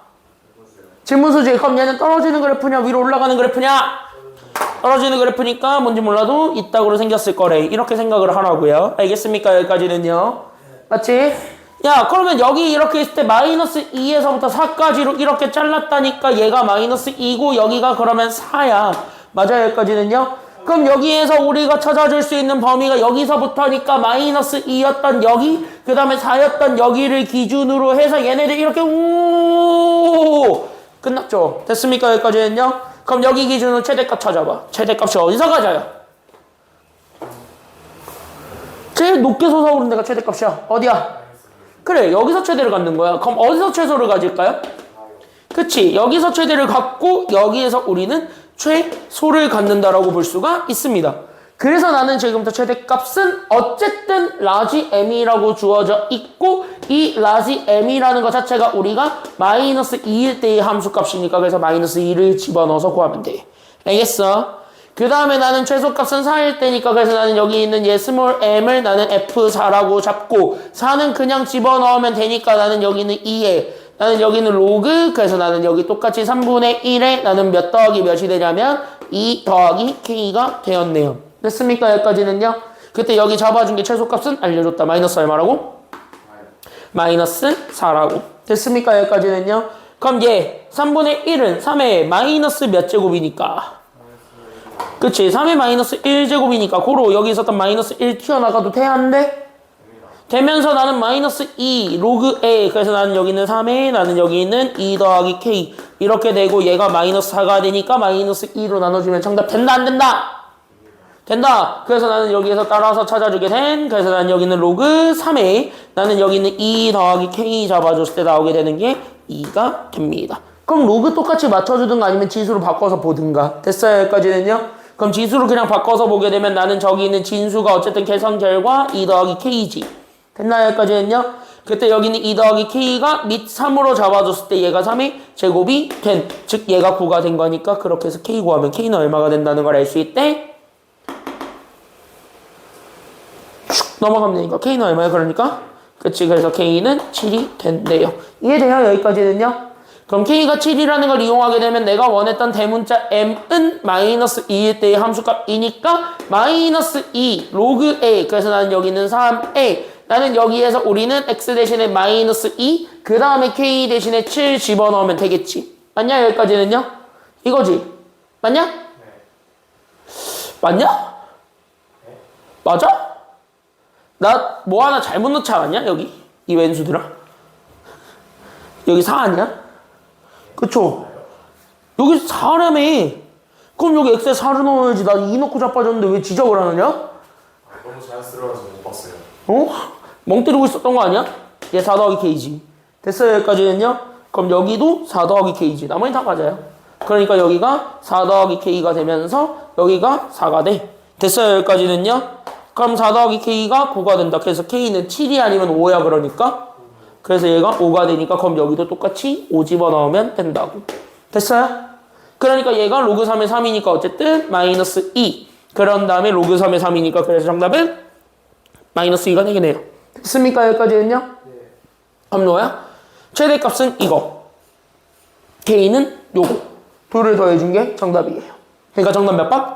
진분수지. 그럼 얘는 떨어지는 그래프냐 위로 올라가는 그래프냐? 떨어지는 그래프니까 뭔지 몰라도 이따구로 생겼을 거래. 이렇게 생각을 하라고요. 알겠습니까? 여기까지는요. 맞지? 야, 그러면 여기 이렇게 있을 때 마이너스 2에서부터 4까지로 이렇게 잘랐다니까 얘가 마이너스 2고 여기가 그러면 4야. 맞아요? 여기까지는요. 그럼 여기에서 우리가 찾아줄 수 있는 범위가 여기서부터니까 마이너스 2였던 여기, 그 다음에 4였던 여기를 기준으로 해서 얘네들 이렇게 우 끝났죠? 됐습니까? 여기까지는요. 그럼 여기 기준으로 최대값 찾아봐. 최대값이 어디서 가져요? 제일 높게 솟아오르는 데가 최대값이야. 어디야? 그래, 여기서 최대를 갖는 거야. 그럼 어디서 최소를 가질까요? 그치, 여기서 최대를 갖고 여기에서 우리는 최소를 갖는다라고 볼 수가 있습니다. 그래서 나는 지금부터 최대값은 어쨌든 라지 m이라고 주어져 있고 이 라지 m이라는 것 자체가 우리가 마이너스 2일 때의 함수값이니까 그래서 마이너스 2를 집어넣어서 구하면 돼. 알겠어? 그 다음에 나는 최소값은 4일 때니까 그래서 나는 여기 있는 얘 스몰 m을 나는 f4라고 잡고 4는 그냥 집어넣으면 되니까 나는 여기 있는 2에 나는 여기는 로그 그래서 나는 여기 똑같이 3분의 1에 나는 몇 더하기 몇이 되냐면 2 더하기 k가 되었네요. 됐습니까? 여기까지는요. 그때 여기 잡아준 게 최소값은 알려줬다. 마이너스 얼마라고? 마이너스 4라고. 됐습니까? 여기까지는요. 그럼 얘 3분의 1은 3의 마이너스 몇 제곱이니까? 그치? 3의 마이너스 1제곱이니까 고로 여기 있었던 마이너스 1 튀어나가도 돼안돼? 되면서 나는 마이너스 2 로그 A 그래서 나는 여기 있는 3에 나는 여기 있는 2 더하기 K 이렇게 되고 얘가 마이너스 4가 되니까 마이너스 2로 나눠주면 정답 된다 안 된다? 된다. 그래서 나는 여기에서 따라서 찾아주게 된 그래서 나는 여기 있는 로그 3에 나는 여기 있는 2 더하기 K 잡아줬을 때 나오게 되는 게 2가 됩니다. 그럼 로그 똑같이 맞춰주든가 아니면 지수로 바꿔서 보든가. 됐어요? 여기까지는요? 그럼 지수로 그냥 바꿔서 보게 되면 나는 저기 있는 진수가 어쨌든 계산 결과 2 더하기 K지. 됐나요? 여기까지는요? 그때 여기는 2 더하기 K가 밑 3으로 잡아줬을 때 얘가 3의 제곱이 된. 즉 얘가 9가 된 거니까 그렇게 해서 K 구하면 K는 얼마가 된다는 걸 알 수 있대? 넘어가면 되니까 K는 얼마야 그러니까? 그치 그래서 K는 7이 된대요. 이해돼요? 여기까지는요? 그럼 K가 7이라는 걸 이용하게 되면 내가 원했던 대문자 M은 마이너스 2일 때의 함수값이니까 마이너스 2 로그 A 그래서 나는 여기는 3A 나는 여기에서 우리는 X 대신에 마이너스 2 그 다음에 K 대신에 7 집어넣으면 되겠지. 맞냐? 여기까지는요? 이거지? 맞냐? 네. 맞냐? 네. 맞아? 나 뭐 하나 잘못 넣지 않았냐? 여기? 이 왼수들아? 여기 4 아니야? 그쵸? 여기 4라며. 그럼 여기 X에 4를 넣어야지. 나 2 넣고 자빠졌는데 왜 지적을 하느냐? 너무 자연스러워서 못 봤어요. 어? 멍 때리고 있었던 거 아니야? 얘 4 더하기 K지. 됐어요? 여기까지는요? 그럼 여기도 4 더하기 K지. 나머지 다 맞아요. 그러니까 여기가 4 더하기 K가 되면서 여기가 4가 돼. 됐어요? 여기까지는요? 그럼 4 더하기 K가 9가 된다. 그래서 K는 7이 아니면 5야 그러니까 그래서 얘가 5가 되니까 그럼 여기도 똑같이 5 집어넣으면 된다고. 됐어요? 그러니까 얘가 로그 3의 3이니까 어쨌든 마이너스 2 그런 다음에 로그 3의 3이니까 그래서 정답은 마이너스 2가 되겠네요. 됐습니까? 여기까지는요? 네. 그럼 뭐야? 최대값은 이거 K는 요거 둘을 더해준 게 정답이에요. 그러니까 정답 몇 번?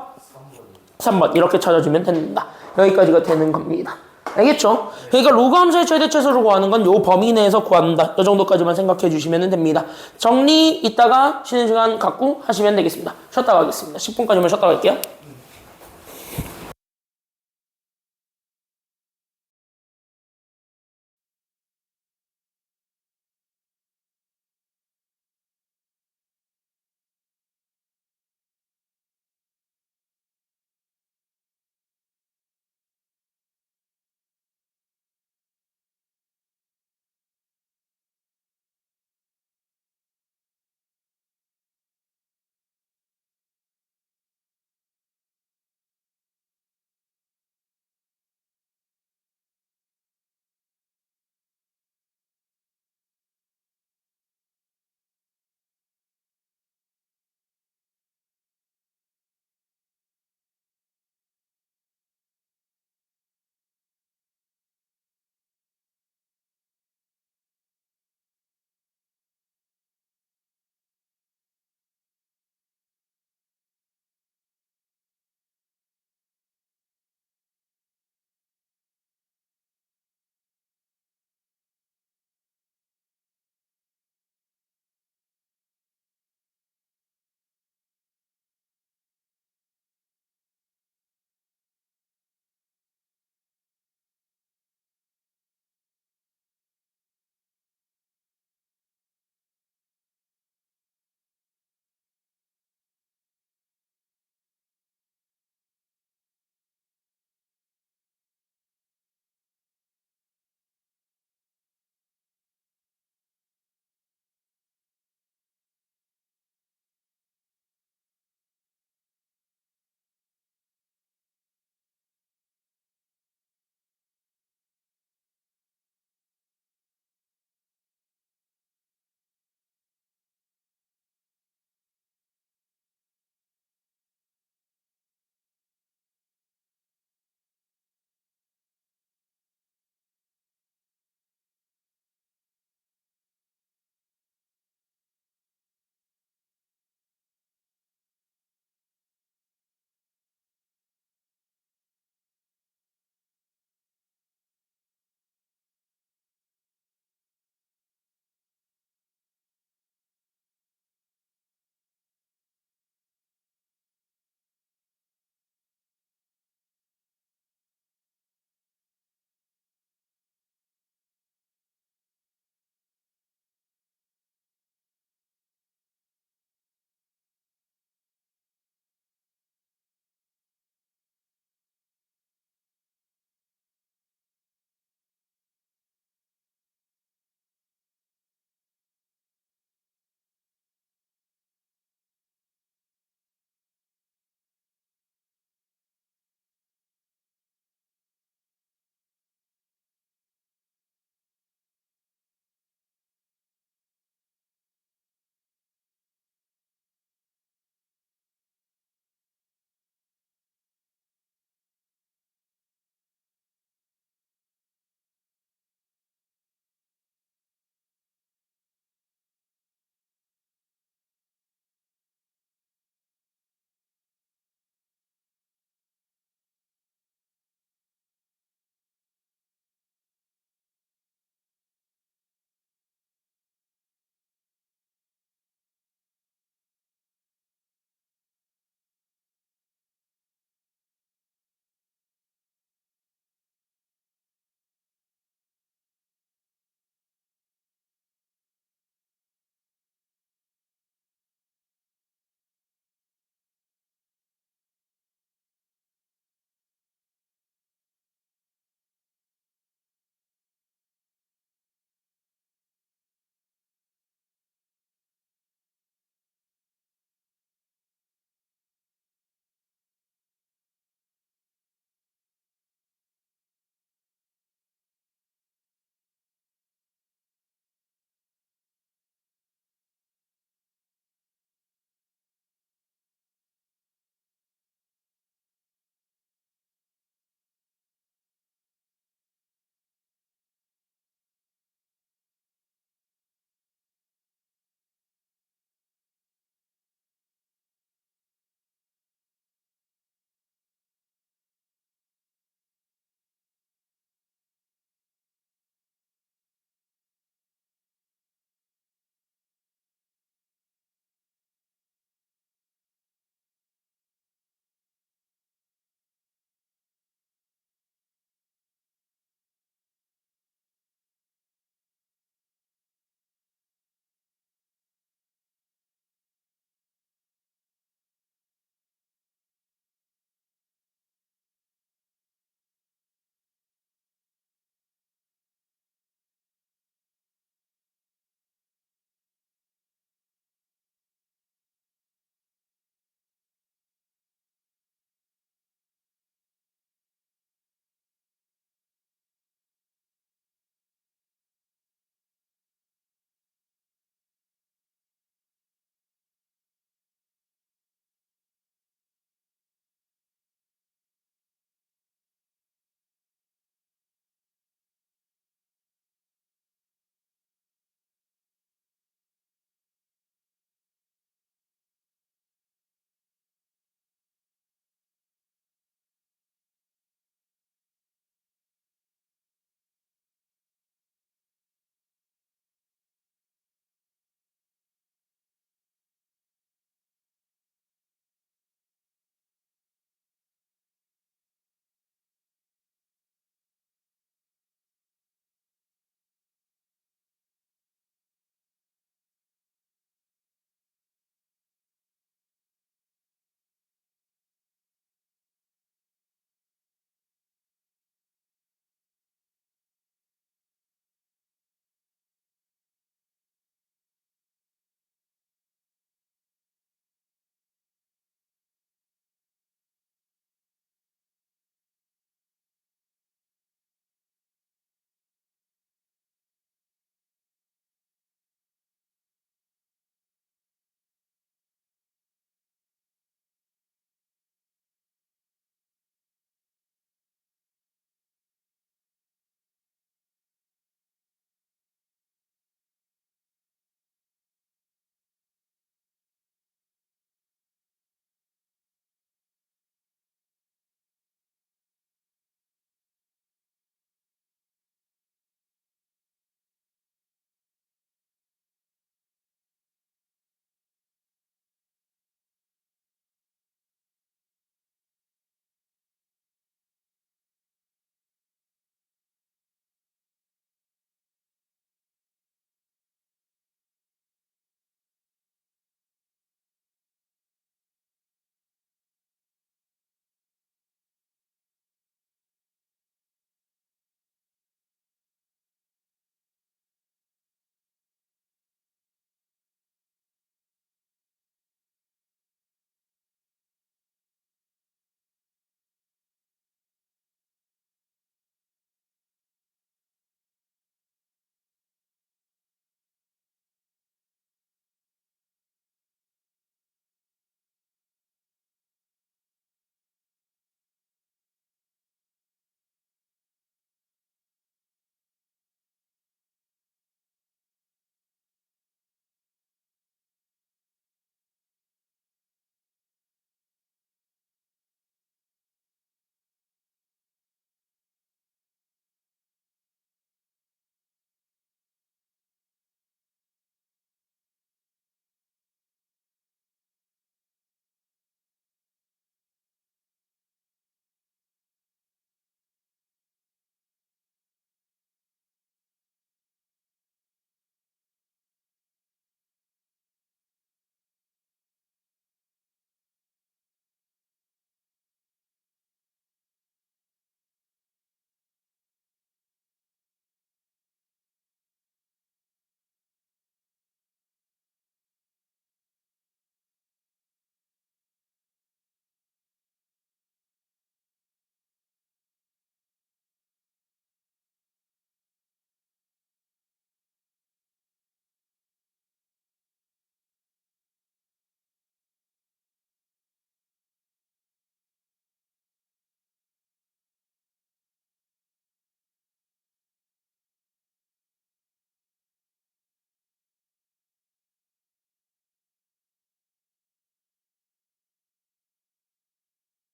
3번 이렇게 찾아주면 된다. 여기까지가 되는 겁니다. 알겠죠? 그러니까 로그 함수의 최대 최소를 구하는 건 요 범위 내에서 구한다. 이 정도까지만 생각해 주시면 됩니다. 정리 이따가 쉬는 시간 갖고 하시면 되겠습니다. 쉬었다 가겠습니다. 10분까지만 쉬었다 갈게요.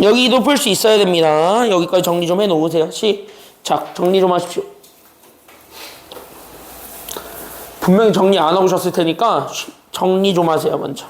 여기도 풀 수 있어야 됩니다. 여기까지 정리 좀 해놓으세요. 시작. 정리 좀 하십시오. 분명히 정리 안 하고 오셨을 테니까 정리 좀 하세요. 먼저.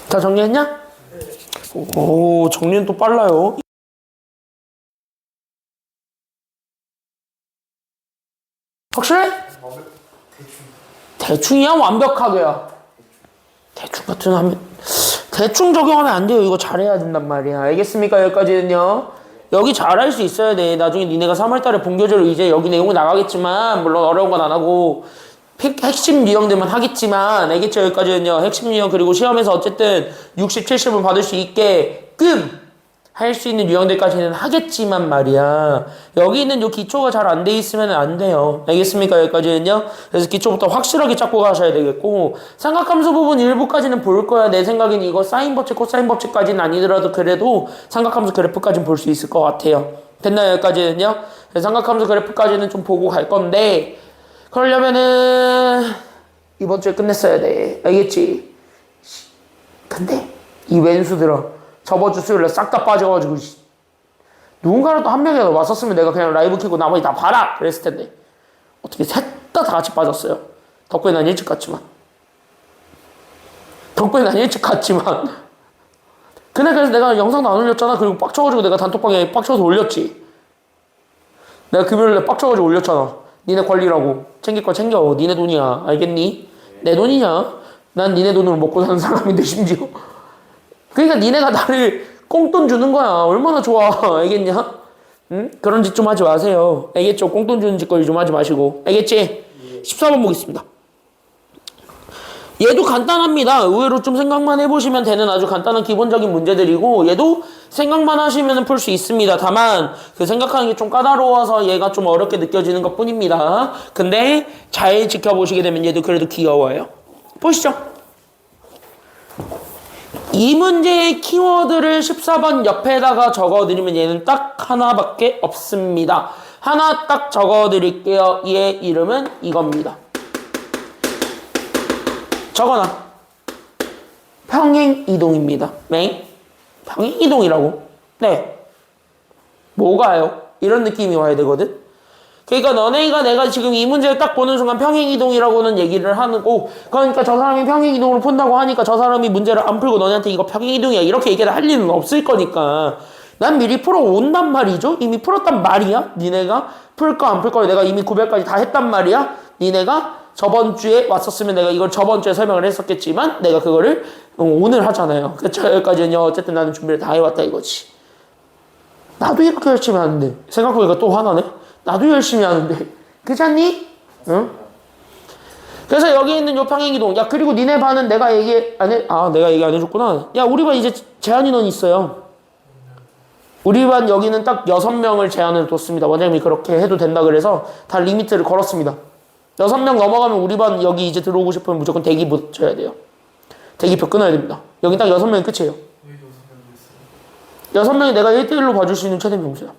다 정리했냐? 오, 정리는 또 빨라요. 확실해? 대충이야? 완벽하게야? 대충 같은 하면 대충 적용하면 안 돼요. 이거 잘해야 된단 말이야. 알겠습니까? 여기까지는요. 여기 잘할 수 있어야 돼. 나중에 니네가 3월달에 본교재로 이제 여기 내용이 나가겠지만 물론 어려운 건 안 하고 핵심 유형들만 하겠지만 알겠죠? 여기까지는요. 핵심 유형 그리고 시험에서 어쨌든 60, 70은 받을 수 있게끔 할 수 있는 유형들까지는 하겠지만 말이야. 여기 있는 요 기초가 잘 안 돼 있으면 안 돼요. 알겠습니까? 여기까지는요. 그래서 기초부터 확실하게 잡고 가셔야 되겠고 삼각함수 부분 일부까지는 볼 거야. 내 생각엔 이거 사인 법칙, 코사인 법칙까지는 아니더라도 그래도 삼각함수 그래프까지는 볼 수 있을 것 같아요. 됐나요? 여기까지는요. 그래서 삼각함수 그래프까지는 좀 보고 갈 건데 그러려면은 이번 주에 끝냈어야 돼. 알겠지? 근데 이 왼수들아 저번 주 수요일에 싹 다 빠져가지고 누군가라도 한 명이라도 왔었으면 내가 그냥 라이브 켜고 나머지 다 봐라 그랬을 텐데 어떻게 셋 다 같이 빠졌어요. 덕분에 난 일찍 갔지만 그날 그래서 내가 영상도 안 올렸잖아. 그리고 빡쳐가지고 내가 단톡방에 빡쳐서 올렸지. 내가 금요일에 빡쳐가지고 올렸잖아. 니네 관리라고 챙길 거 챙겨. 니네 돈이야. 알겠니? 내 돈이냐? 난 니네 돈으로 먹고 사는 사람인데 심지어 그러니까 니네가 나를 꽁돈 주는 거야. 얼마나 좋아. 알겠냐? 응? 그런 짓 좀 하지 마세요. 알겠죠? 꽁돈 주는 짓거리 좀 하지 마시고. 알겠지? 14번 보겠습니다. 얘도 간단합니다. 의외로 좀 생각만 해보시면 되는 아주 간단한 기본적인 문제들이고 얘도 생각만 하시면 풀 수 있습니다. 다만 그 생각하는 게 좀 까다로워서 얘가 좀 어렵게 느껴지는 것 뿐입니다. 근데 잘 지켜보시게 되면 얘도 그래도 귀여워요. 보시죠. 이 문제의 키워드를 14번 옆에다가 적어드리면 얘는 딱 하나밖에 없습니다. 하나 딱 적어드릴게요. 얘의 이름은 이겁니다. 적어놔. 평행이동입니다. 네? 평행이동이라고? 네. 뭐가요? 이런 느낌이 와야 되거든? 그러니까 너네가 내가 지금 이 문제를 딱 보는 순간 평행이동이라고는 얘기를 하고 그러니까 저 사람이 평행이동으로 푼다고 하니까 저 사람이 문제를 안 풀고 너네한테 이거 평행이동이야 이렇게 얘기를 할 리는 없을 거니까 난 미리 풀어온단 말이죠. 이미 풀었단 말이야. 니네가 풀까 안 풀까 내가 이미 구별까지 다 했단 말이야. 니네가 저번 주에 왔었으면 내가 이걸 저번 주에 설명을 했었겠지만 내가 그거를 오늘 하잖아요. 그쵸? 여기까지는요. 어쨌든 나는 준비를 다 해왔다 이거지. 나도 이렇게 열심히 하는데 생각해보니까 또 화나네. 나도 열심히 하는데 그렇지 않니? 응? 그래서 여기 있는 요 평행이동. 야 그리고 니네 반은 내가 얘기 안 해. 아 내가 얘기 안 해줬구나. 야 우리 반 이제 제한 인원이 있어요. 우리 반 여기는 딱 6명을 제한을 뒀습니다. 원장님이 그렇게 해도 된다 그래서 다 리미트를 걸었습니다. 6명 넘어가면 우리 반 여기 이제 들어오고 싶으면 무조건 대기 붙여야 돼요. 대기표 끊어야 됩니다. 여기 딱 6명이 끝이에요. 6명이 내가 1대1로 봐줄 수 있는 최대 명수야.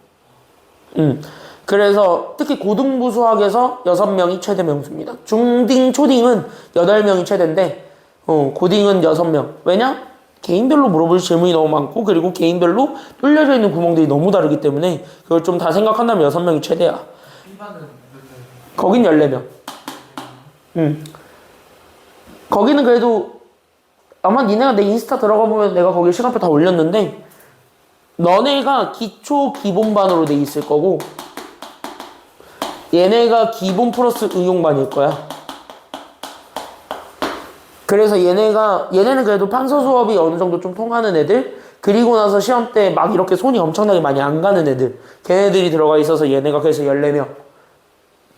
그래서 특히 고등부 수학에서 6명이 최대 명수입니다. 중딩, 초딩은 8명이 최대인데 고딩은 6명. 왜냐? 개인별로 물어볼 질문이 너무 많고 그리고 개인별로 뚫려져 있는 구멍들이 너무 다르기 때문에 그걸 좀 다 생각한다면 6명이 최대야. 거긴 14명. 거기는 그래도 아마 니네가 내 인스타 들어가 보면 내가 거기 시간표 다 올렸는데 너네가 기초 기본반으로 돼 있을 거고 얘네가 기본 플러스 응용반일 거야. 그래서 얘네는 그래도 판서 수업이 어느 정도 좀 통하는 애들 그리고 나서 시험 때 막 이렇게 손이 엄청나게 많이 안 가는 애들 걔네들이 들어가 있어서 얘네가 그래서 14명.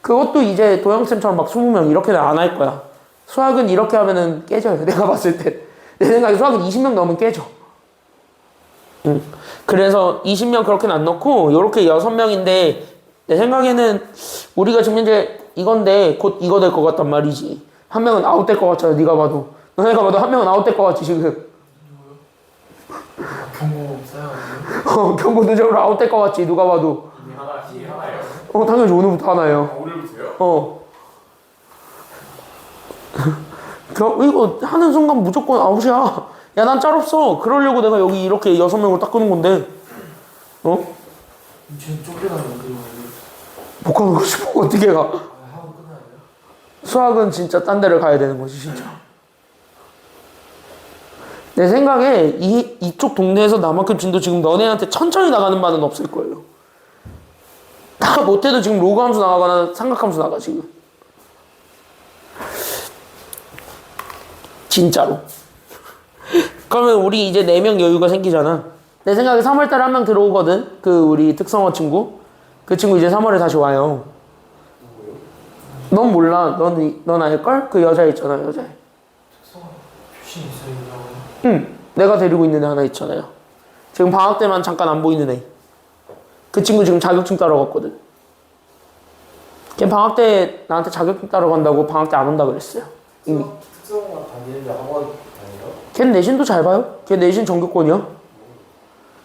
그것도 이제 도영쌤처럼 막 20명 이렇게는 안 할 거야. 수학은 이렇게 하면은 깨져요. 내가 봤을 때. 내 생각에 수학은 20명 넘으면 깨져. 그래서 20명 그렇게는 안 넣고 요렇게 6명인데 내 생각에는 우리가 지금 현재 이건데 곧 이거 될 것 같단 말이지. 한 명은 아웃될 것 같잖아. 네가 봐도. 너네가 봐도 한 명은 아웃될 것 같지 지금. 경고 써야겠네요. 경고 누적으로 아웃될 것 같지 누가 봐도. 이미 하나예요? 당연히 오늘부터 하나요. 오늘부터요? 이거 하는 순간 무조건 아웃이야. 야 난 짤 없어. 그러려고 내가 여기 이렇게 6명을 딱 끄는 건데. 지금 쫓겨나면 그거 못 가는 거지 뭐 어떻게 가. 하고 끝나야 돼요? 수학은 진짜 딴 데를 가야 되는 거지 진짜. 내 생각에 이쪽 동네에서 나만큼 진도 지금 너네한테 천천히 나가는 반은 없을 거예요. 다 못해도 지금 로그 함수 나가거나 삼각함수 나가 지금. 진짜로. 그러면 우리 이제 4명 여유가 생기잖아. 내 생각에 3월달에 한 명 들어오거든. 그 우리 특성화 친구. 그 친구 이제 3월에 다시 와요. 넌 몰라. 넌 알걸? 그 여자 있잖아 여자. 출신 있어요? 응. 내가 데리고 있는 애 하나 있잖아요. 지금 방학 때만 잠깐 안 보이는 애. 그 친구 지금 자격증 따러 갔거든. 걔 방학 때 나한테 자격증 따러 간다고 방학 때 안 온다 그랬어요. 이미. 특성화 다니는데 학원 다니요? 걔는 내신도 잘 봐요. 걔 내신 전교권이야.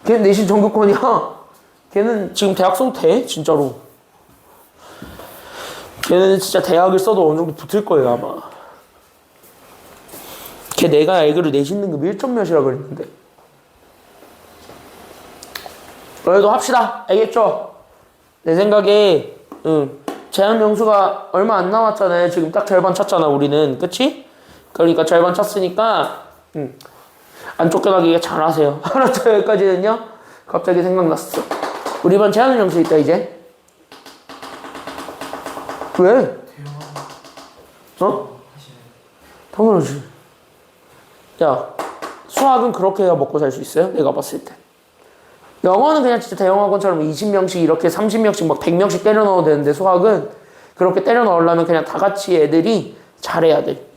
걔는 내신 전교권이야. 걔는 지금 대학 써도 돼 진짜로. 걔는 진짜 대학을 써도 어느 정도 붙을 거예요 아마. 걔 내가 애교를 내신 등급 1점 몇이라 그랬는데. 그래도 합시다. 알겠죠? 내 생각에 제한 명수가 얼마 안 남았잖아요. 지금 딱 절반 찼잖아 우리는. 그치? 그러니까 절반 찼으니까 안 쫓겨나게 잘하세요. 알았죠? 여기까지는요? 갑자기 생각났어. 우리 반 제한 명수 있다 이제. 왜? 당연하지. 야, 수학은 그렇게 해야 먹고 살 수 있어요? 내가 봤을 때. 영어는 그냥 진짜 대형학원처럼 20명씩 이렇게 30명씩 막 100명씩 때려 넣어도 되는데 수학은 그렇게 때려 넣으려면 그냥 다 같이 애들이 잘해야 돼.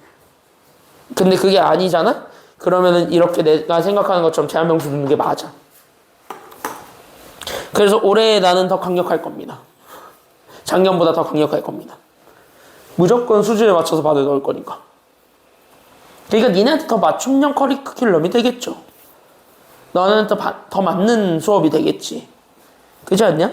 근데 그게 아니잖아? 그러면은 이렇게 내가 생각하는 것처럼 제한 명수 두는 게 맞아. 그래서 올해 나는 더 강력할 겁니다. 작년보다 더 강력할 겁니다. 무조건 수준에 맞춰서 받아 넣을 거니까. 그러니까 니네한테 더 맞춤형 커리큘럼이 되겠죠. 너는 더 맞는 수업이 되겠지. 그렇지 않냐?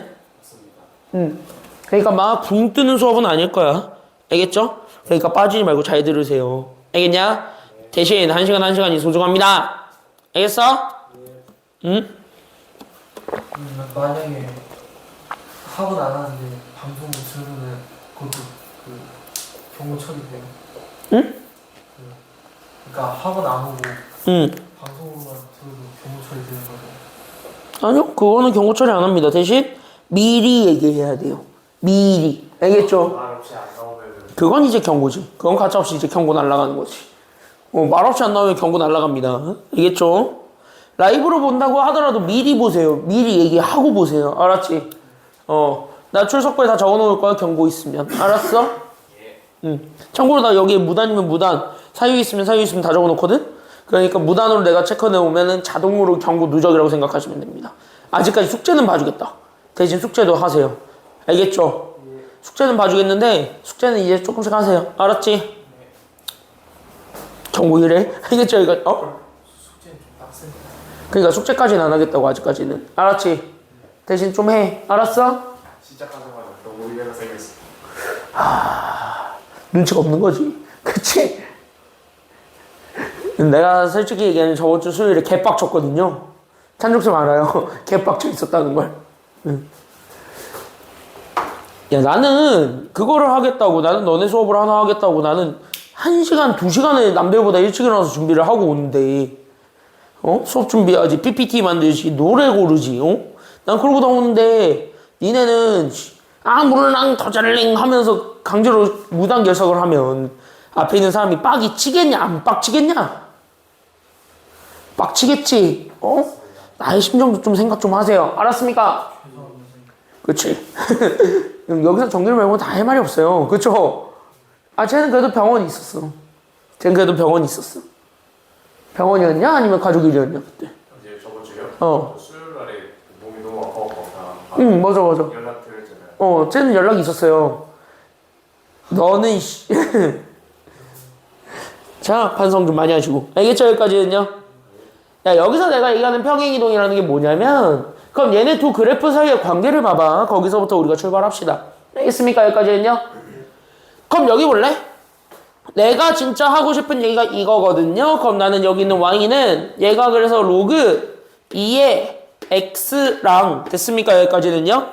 그러니까 막 붕 뜨는 수업은 아닐 거야. 알겠죠? 그러니까 빠지지 말고 잘 들으세요. 알겠냐? 대신 1시간이 소중합니다. 알겠어? 응? 만약에 학원 안 하는데 방송을 들으면 그것도 그 경고 처리돼요? 응? 그러니까 학원 안 오고 응. 방송으로만 들어도 경고 처리되는 거죠? 아니요. 그거는 경고 처리 안 합니다. 대신 미리 얘기해야 돼요. 미리. 알겠죠? 말 없이 안 나오면 그건 이제 경고지. 그건 가차없이 이제 경고 날아가는 거지. 말 없이 안 나오면 경고 날아갑니다. 알겠죠? 라이브로 본다고 하더라도 미리 보세요. 미리 얘기하고 보세요. 알았지? 나 출석부에 다 적어놓을 거야. 경고 있으면. 알았어? 응. 참고로 나 여기에 무단이면 무단, 사유 있으면 다 적어놓거든? 그러니까 무단으로 내가 체크해 오면은 자동으로 경고 누적이라고 생각하시면 됩니다. 아직까지 숙제는 봐주겠다. 대신 숙제도 하세요. 알겠죠? 숙제는 봐주겠는데 숙제는 이제 조금씩 하세요. 알았지? 경고 이래? 알겠죠? 이거 숙제는 좀 빡센데. 그러니까 숙제까지는 안 하겠다고 아직까지는. 알았지? 대신 좀 해. 알았어? 시작하자마자 너무 의외가 생겼어. 눈치가 없는 거지. 그치? 내가 솔직히 얘기하면 저번 주 수요일에 개빡쳤거든요. 찬족쌤 알아요? 개빡쳐 있었다는 걸. 응. 야, 나는 그거를 하겠다고, 나는 너네 수업을 하나 하겠다고, 나는 1시간, 2시간을 남들보다 일찍 일어나서 준비를 하고 오는데, 수업 준비하지, PPT 만들지, 노래 고르지, 난 그러고 나오는데, 니네는, 물랑 더잘랭 하면서 강제로 무단 결석을 하면, 앞에 있는 사람이 빡이 치겠냐, 안 빡치겠냐? 빡치겠지, 나의 심정도 좀 생각 좀 하세요. 알았습니까? 그치. 여기서 정리를 말고 다 할 말이 없어요. 그쵸? 쟤는 그래도 병원이 있었어. 쟤는 그래도 병원이 있었어. 병원이었냐? 아니면 가족일이었냐? 그때. 이제 저번 주요? 수요일 날에 몸이 너무 아파서 응, 맞아. 연락 드렸잖아요. 쟤는 연락이 있었어요. 너는, 자, 반성 좀 많이 하시고. 알겠죠? 여기까지는요? 야, 여기서 내가 얘기하는 평행이동이라는 게 뭐냐면, 그럼 얘네 두 그래프 사이의 관계를 봐봐. 거기서부터 우리가 출발합시다. 알겠습니까? 여기까지는요? 그럼 여기 볼래? 내가 진짜 하고 싶은 얘기가 이거거든요. 그럼 나는 여기 있는 y는 얘가 그래서 로그 2의 x랑 됐습니까? 여기까지는요?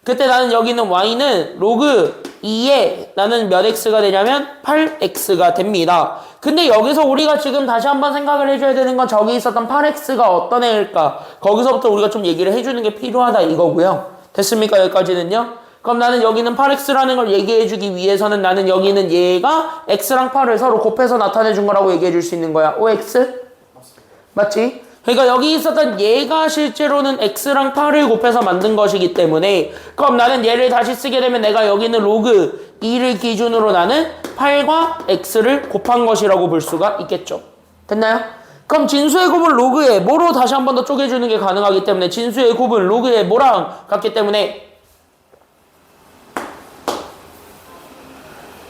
그때 나는 여기 있는 y는 로그 2에 나는 몇 x가 되냐면 8x가 됩니다. 근데 여기서 우리가 지금 다시 한번 생각을 해줘야 되는 건 저기 있었던 8x가 어떤 애일까? 거기서부터 우리가 좀 얘기를 해주는 게 필요하다 이거고요. 됐습니까? 여기까지는요? 그럼 나는 여기는 8x라는 걸 얘기해주기 위해서는 나는 여기는 얘가 x랑 8을 서로 곱해서 나타내준 거라고 얘기해줄 수 있는 거야. OX? 맞지? 그러니까 여기 있었던 얘가 실제로는 x랑 8을 곱해서 만든 것이기 때문에 그럼 나는 얘를 다시 쓰게 되면 내가 여기는 로그 2를 기준으로 나는 8과 x를 곱한 것이라고 볼 수가 있겠죠. 됐나요? 그럼 진수의 곱은 로그에 뭐로 다시 한 번 더 쪼개주는 게 가능하기 때문에 진수의 곱은 로그에 뭐랑 같기 때문에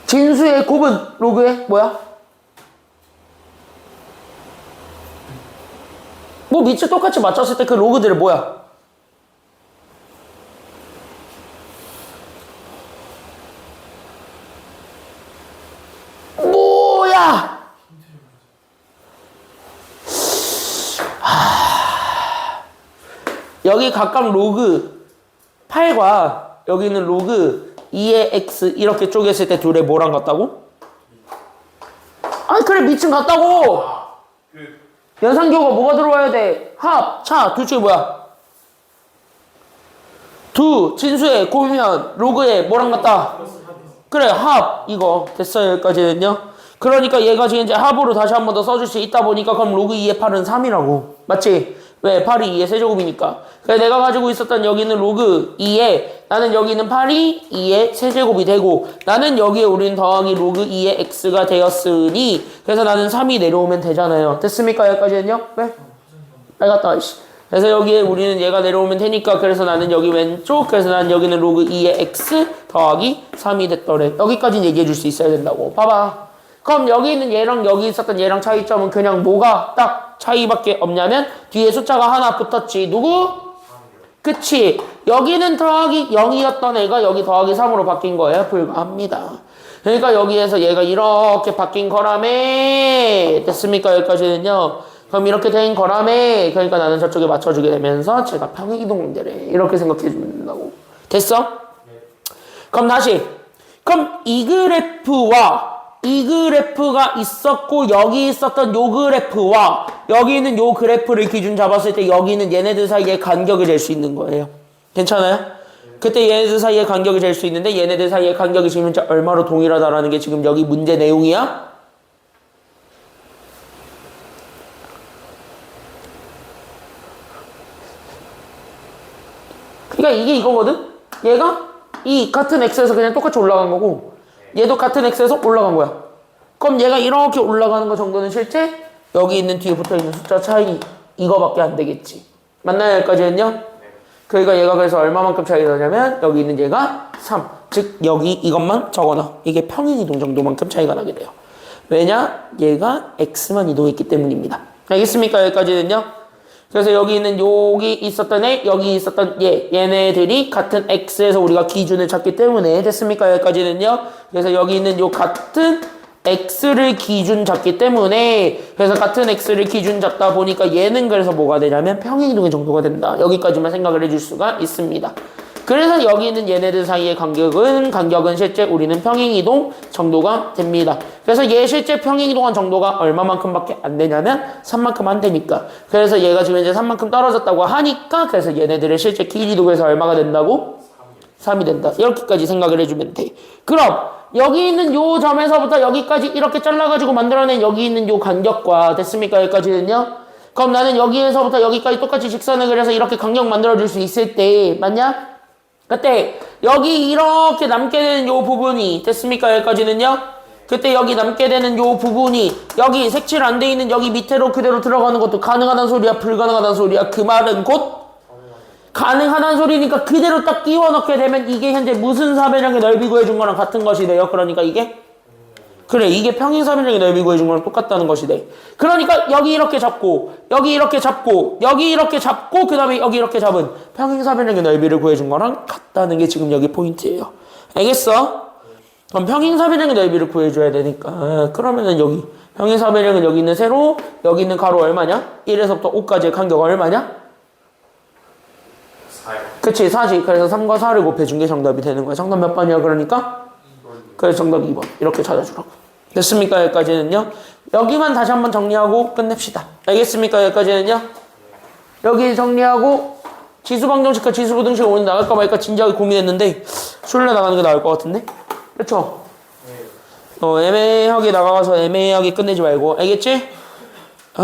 진수의 곱은 로그에 뭐야? 뭐 밑을 똑같이 맞췄을 때 그 로그들이 뭐야? 뭐야? 여기 각각 로그 8과 여기는 로그 2의 x 이렇게 쪼갰을 때 둘의 뭐랑 같다고? 아니 그래 밑은 같다고! 연산교가 뭐가 들어와야 돼? 합, 차, 둘 중에 뭐야? 두, 진수에 곱이면 로그에 뭐랑 같다? 그래, 합, 이거. 됐어요, 여기까지는요? 그러니까 얘가 지금 이제 합으로 다시 한 번 더 써줄 수 있다 보니까 그럼 로그 2의 8은 3이라고. 맞지? 왜? 8이 2의 세제곱이니까. 그래, 내가 가지고 있었던 여기는 로그 2에 나는 여기는 8이 2의 세제곱이 되고 나는 여기에 우리는 더하기 로그 2의 x가 되었으니 그래서 나는 3이 내려오면 되잖아요. 됐습니까? 여기까지는요? 왜? 알겠다. 그래서 여기에 우리는 얘가 내려오면 되니까 그래서 나는 여기 왼쪽 그래서 나는 여기는 로그 2의 x 더하기 3이 됐더래. 여기까지는 얘기해 줄 수 있어야 된다고. 봐봐. 그럼 여기 있는 얘랑 여기 있었던 얘랑 차이점은 그냥 뭐가 딱 차이밖에 없냐면 뒤에 숫자가 하나 붙었지. 누구? 그치. 여기는 더하기 0이었던 애가 여기 더하기 3으로 바뀐 거예요. 불가합니다. 그러니까 여기에서 얘가 이렇게 바뀐 거라며. 됐습니까? 여기까지는요. 그럼 이렇게 된 거라며. 그러니까 나는 저쪽에 맞춰주게 되면서 제가 평행이동을 되래. 이렇게 생각해주면 된다고. 됐어? 그럼 다시. 그럼 이 그래프와 이 그래프가 있었고 여기 있었던 요 그래프와 여기 있는 요 그래프를 기준 잡았을 때 여기는 얘네들 사이에 간격이 될 수 있는 거예요. 괜찮아요? 그때 얘네들 사이에 간격이 될 수 있는데 얘네들 사이에 간격이 지금 얼마로 동일하다라는 게 지금 여기 문제 내용이야? 그러니까 이게 이거거든? 얘가 이 같은 x에서 그냥 똑같이 올라간 거고 얘도 같은 x에서 올라간 거야. 그럼 얘가 이렇게 올라가는 거 정도는 실제 여기 있는 뒤에 붙어있는 숫자 차이 이거밖에 안 되겠지. 맞나요? 여기까지는요? 그러니까 얘가 그래서 얼마만큼 차이가 나냐면 여기 있는 얘가 3. 즉 여기 이것만 적어놔. 이게 평행이동 정도만큼 차이가 나게 돼요. 왜냐? 얘가 x만 이동했기 때문입니다. 알겠습니까? 여기까지는요? 그래서 여기 있는 여기 있었던 애, 여기 있었던 얘네들이 같은 x에서 우리가 기준을 잡기 때문에 됐습니까? 여기까지는요? 그래서 여기 있는 요 같은 x를 기준 잡기 때문에 그래서 같은 x를 기준 잡다 보니까 얘는 그래서 뭐가 되냐면 평행이동의 정도가 된다. 여기까지만 생각을 해줄 수가 있습니다. 그래서 여기 있는 얘네들 사이의 간격은 실제 우리는 평행이동 정도가 됩니다. 그래서 얘 실제 평행이동한 정도가 얼마만큼밖에 안 되냐면 3만큼 안 되니까. 그래서 얘가 지금 이제 3만큼 떨어졌다고 하니까 그래서 얘네들의 실제 길이도 그래서 얼마가 된다고? 3이 된다. 이렇게까지 생각을 해주면 돼. 그럼 여기 있는 요 점에서부터 여기까지 이렇게 잘라가지고 만들어낸 여기 있는 요 간격과 됐습니까? 여기까지는요? 그럼 나는 여기에서부터 여기까지 똑같이 직선을 그려서 이렇게 간격 만들어줄 수 있을 때 맞냐? 그때 여기 이렇게 남게 되는 요 부분이 됐습니까? 여기까지는요? 그때 여기 남게 되는 요 부분이 여기 색칠 안 돼 있는 여기 밑으로 그대로 들어가는 것도 가능하다는 소리야? 불가능하다는 소리야? 그 말은 곧 가능하다는 소리니까 그대로 딱 끼워 넣게 되면 이게 현재 무슨 사변형의 넓이 구해준 거랑 같은 것이 돼요. 그러니까 이게 그래 이게 평행사변형의 넓이 구해준 거랑 똑같다는 것이 돼. 그러니까 여기 이렇게 잡고 여기 이렇게 잡고 여기 이렇게 잡고 그 다음에 여기 이렇게 잡은 평행사변형의 넓이를 구해준 거랑 같다는 게 지금 여기 포인트예요. 알겠어? 그럼 평행사변형의 넓이를 구해줘야 되니까 그러면은 여기 평행사변형은 여기 있는 세로 여기 있는 가로 얼마냐? 1에서부터 5까지의 간격 얼마냐? 4요. 그치 4지. 그래서 3과 4를 곱해준 게 정답이 되는 거야. 정답 몇 번이야 그러니까? 그래서 정답 2번 이렇게 찾아주라고. 됐습니까? 여기까지는요. 여기만 다시 한번 정리하고 끝냅시다. 알겠습니까? 여기까지는요. 여기 정리하고 지수방정식과 지수부등식 오늘 나갈까 말까 진지하게 고민했는데 수련회 나가는 게 나을 것 같은데? 그렇죠? 애매하게 나가서 애매하게 끝내지 말고 알겠지?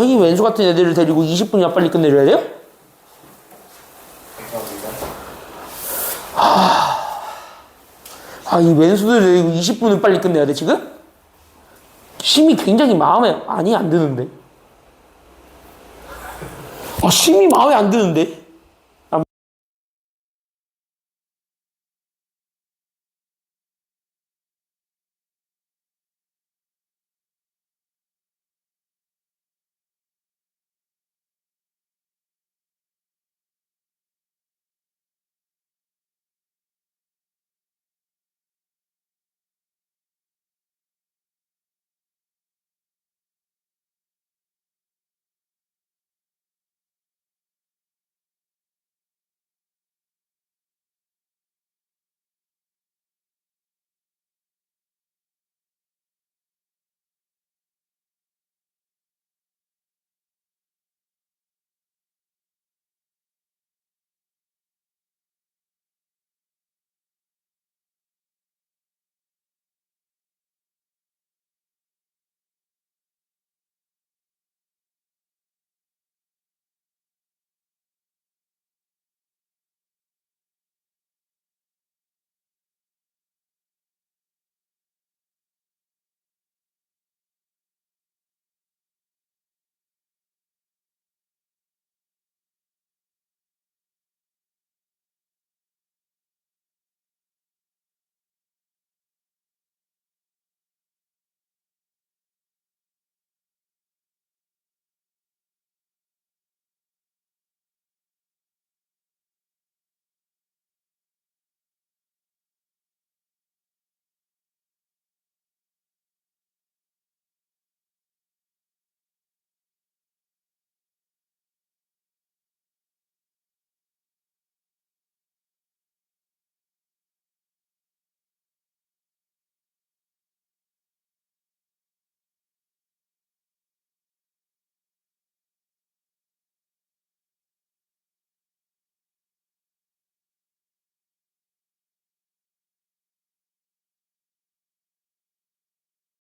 이 왼수 같은 애들을 데리고 20분이나 빨리 끝내줘야 돼요? 이 왼수들 데리고 20분을 빨리 끝내야 돼 지금? 심이 굉장히 마음에 많이 안 드는데. 심이 마음에 안 드는데.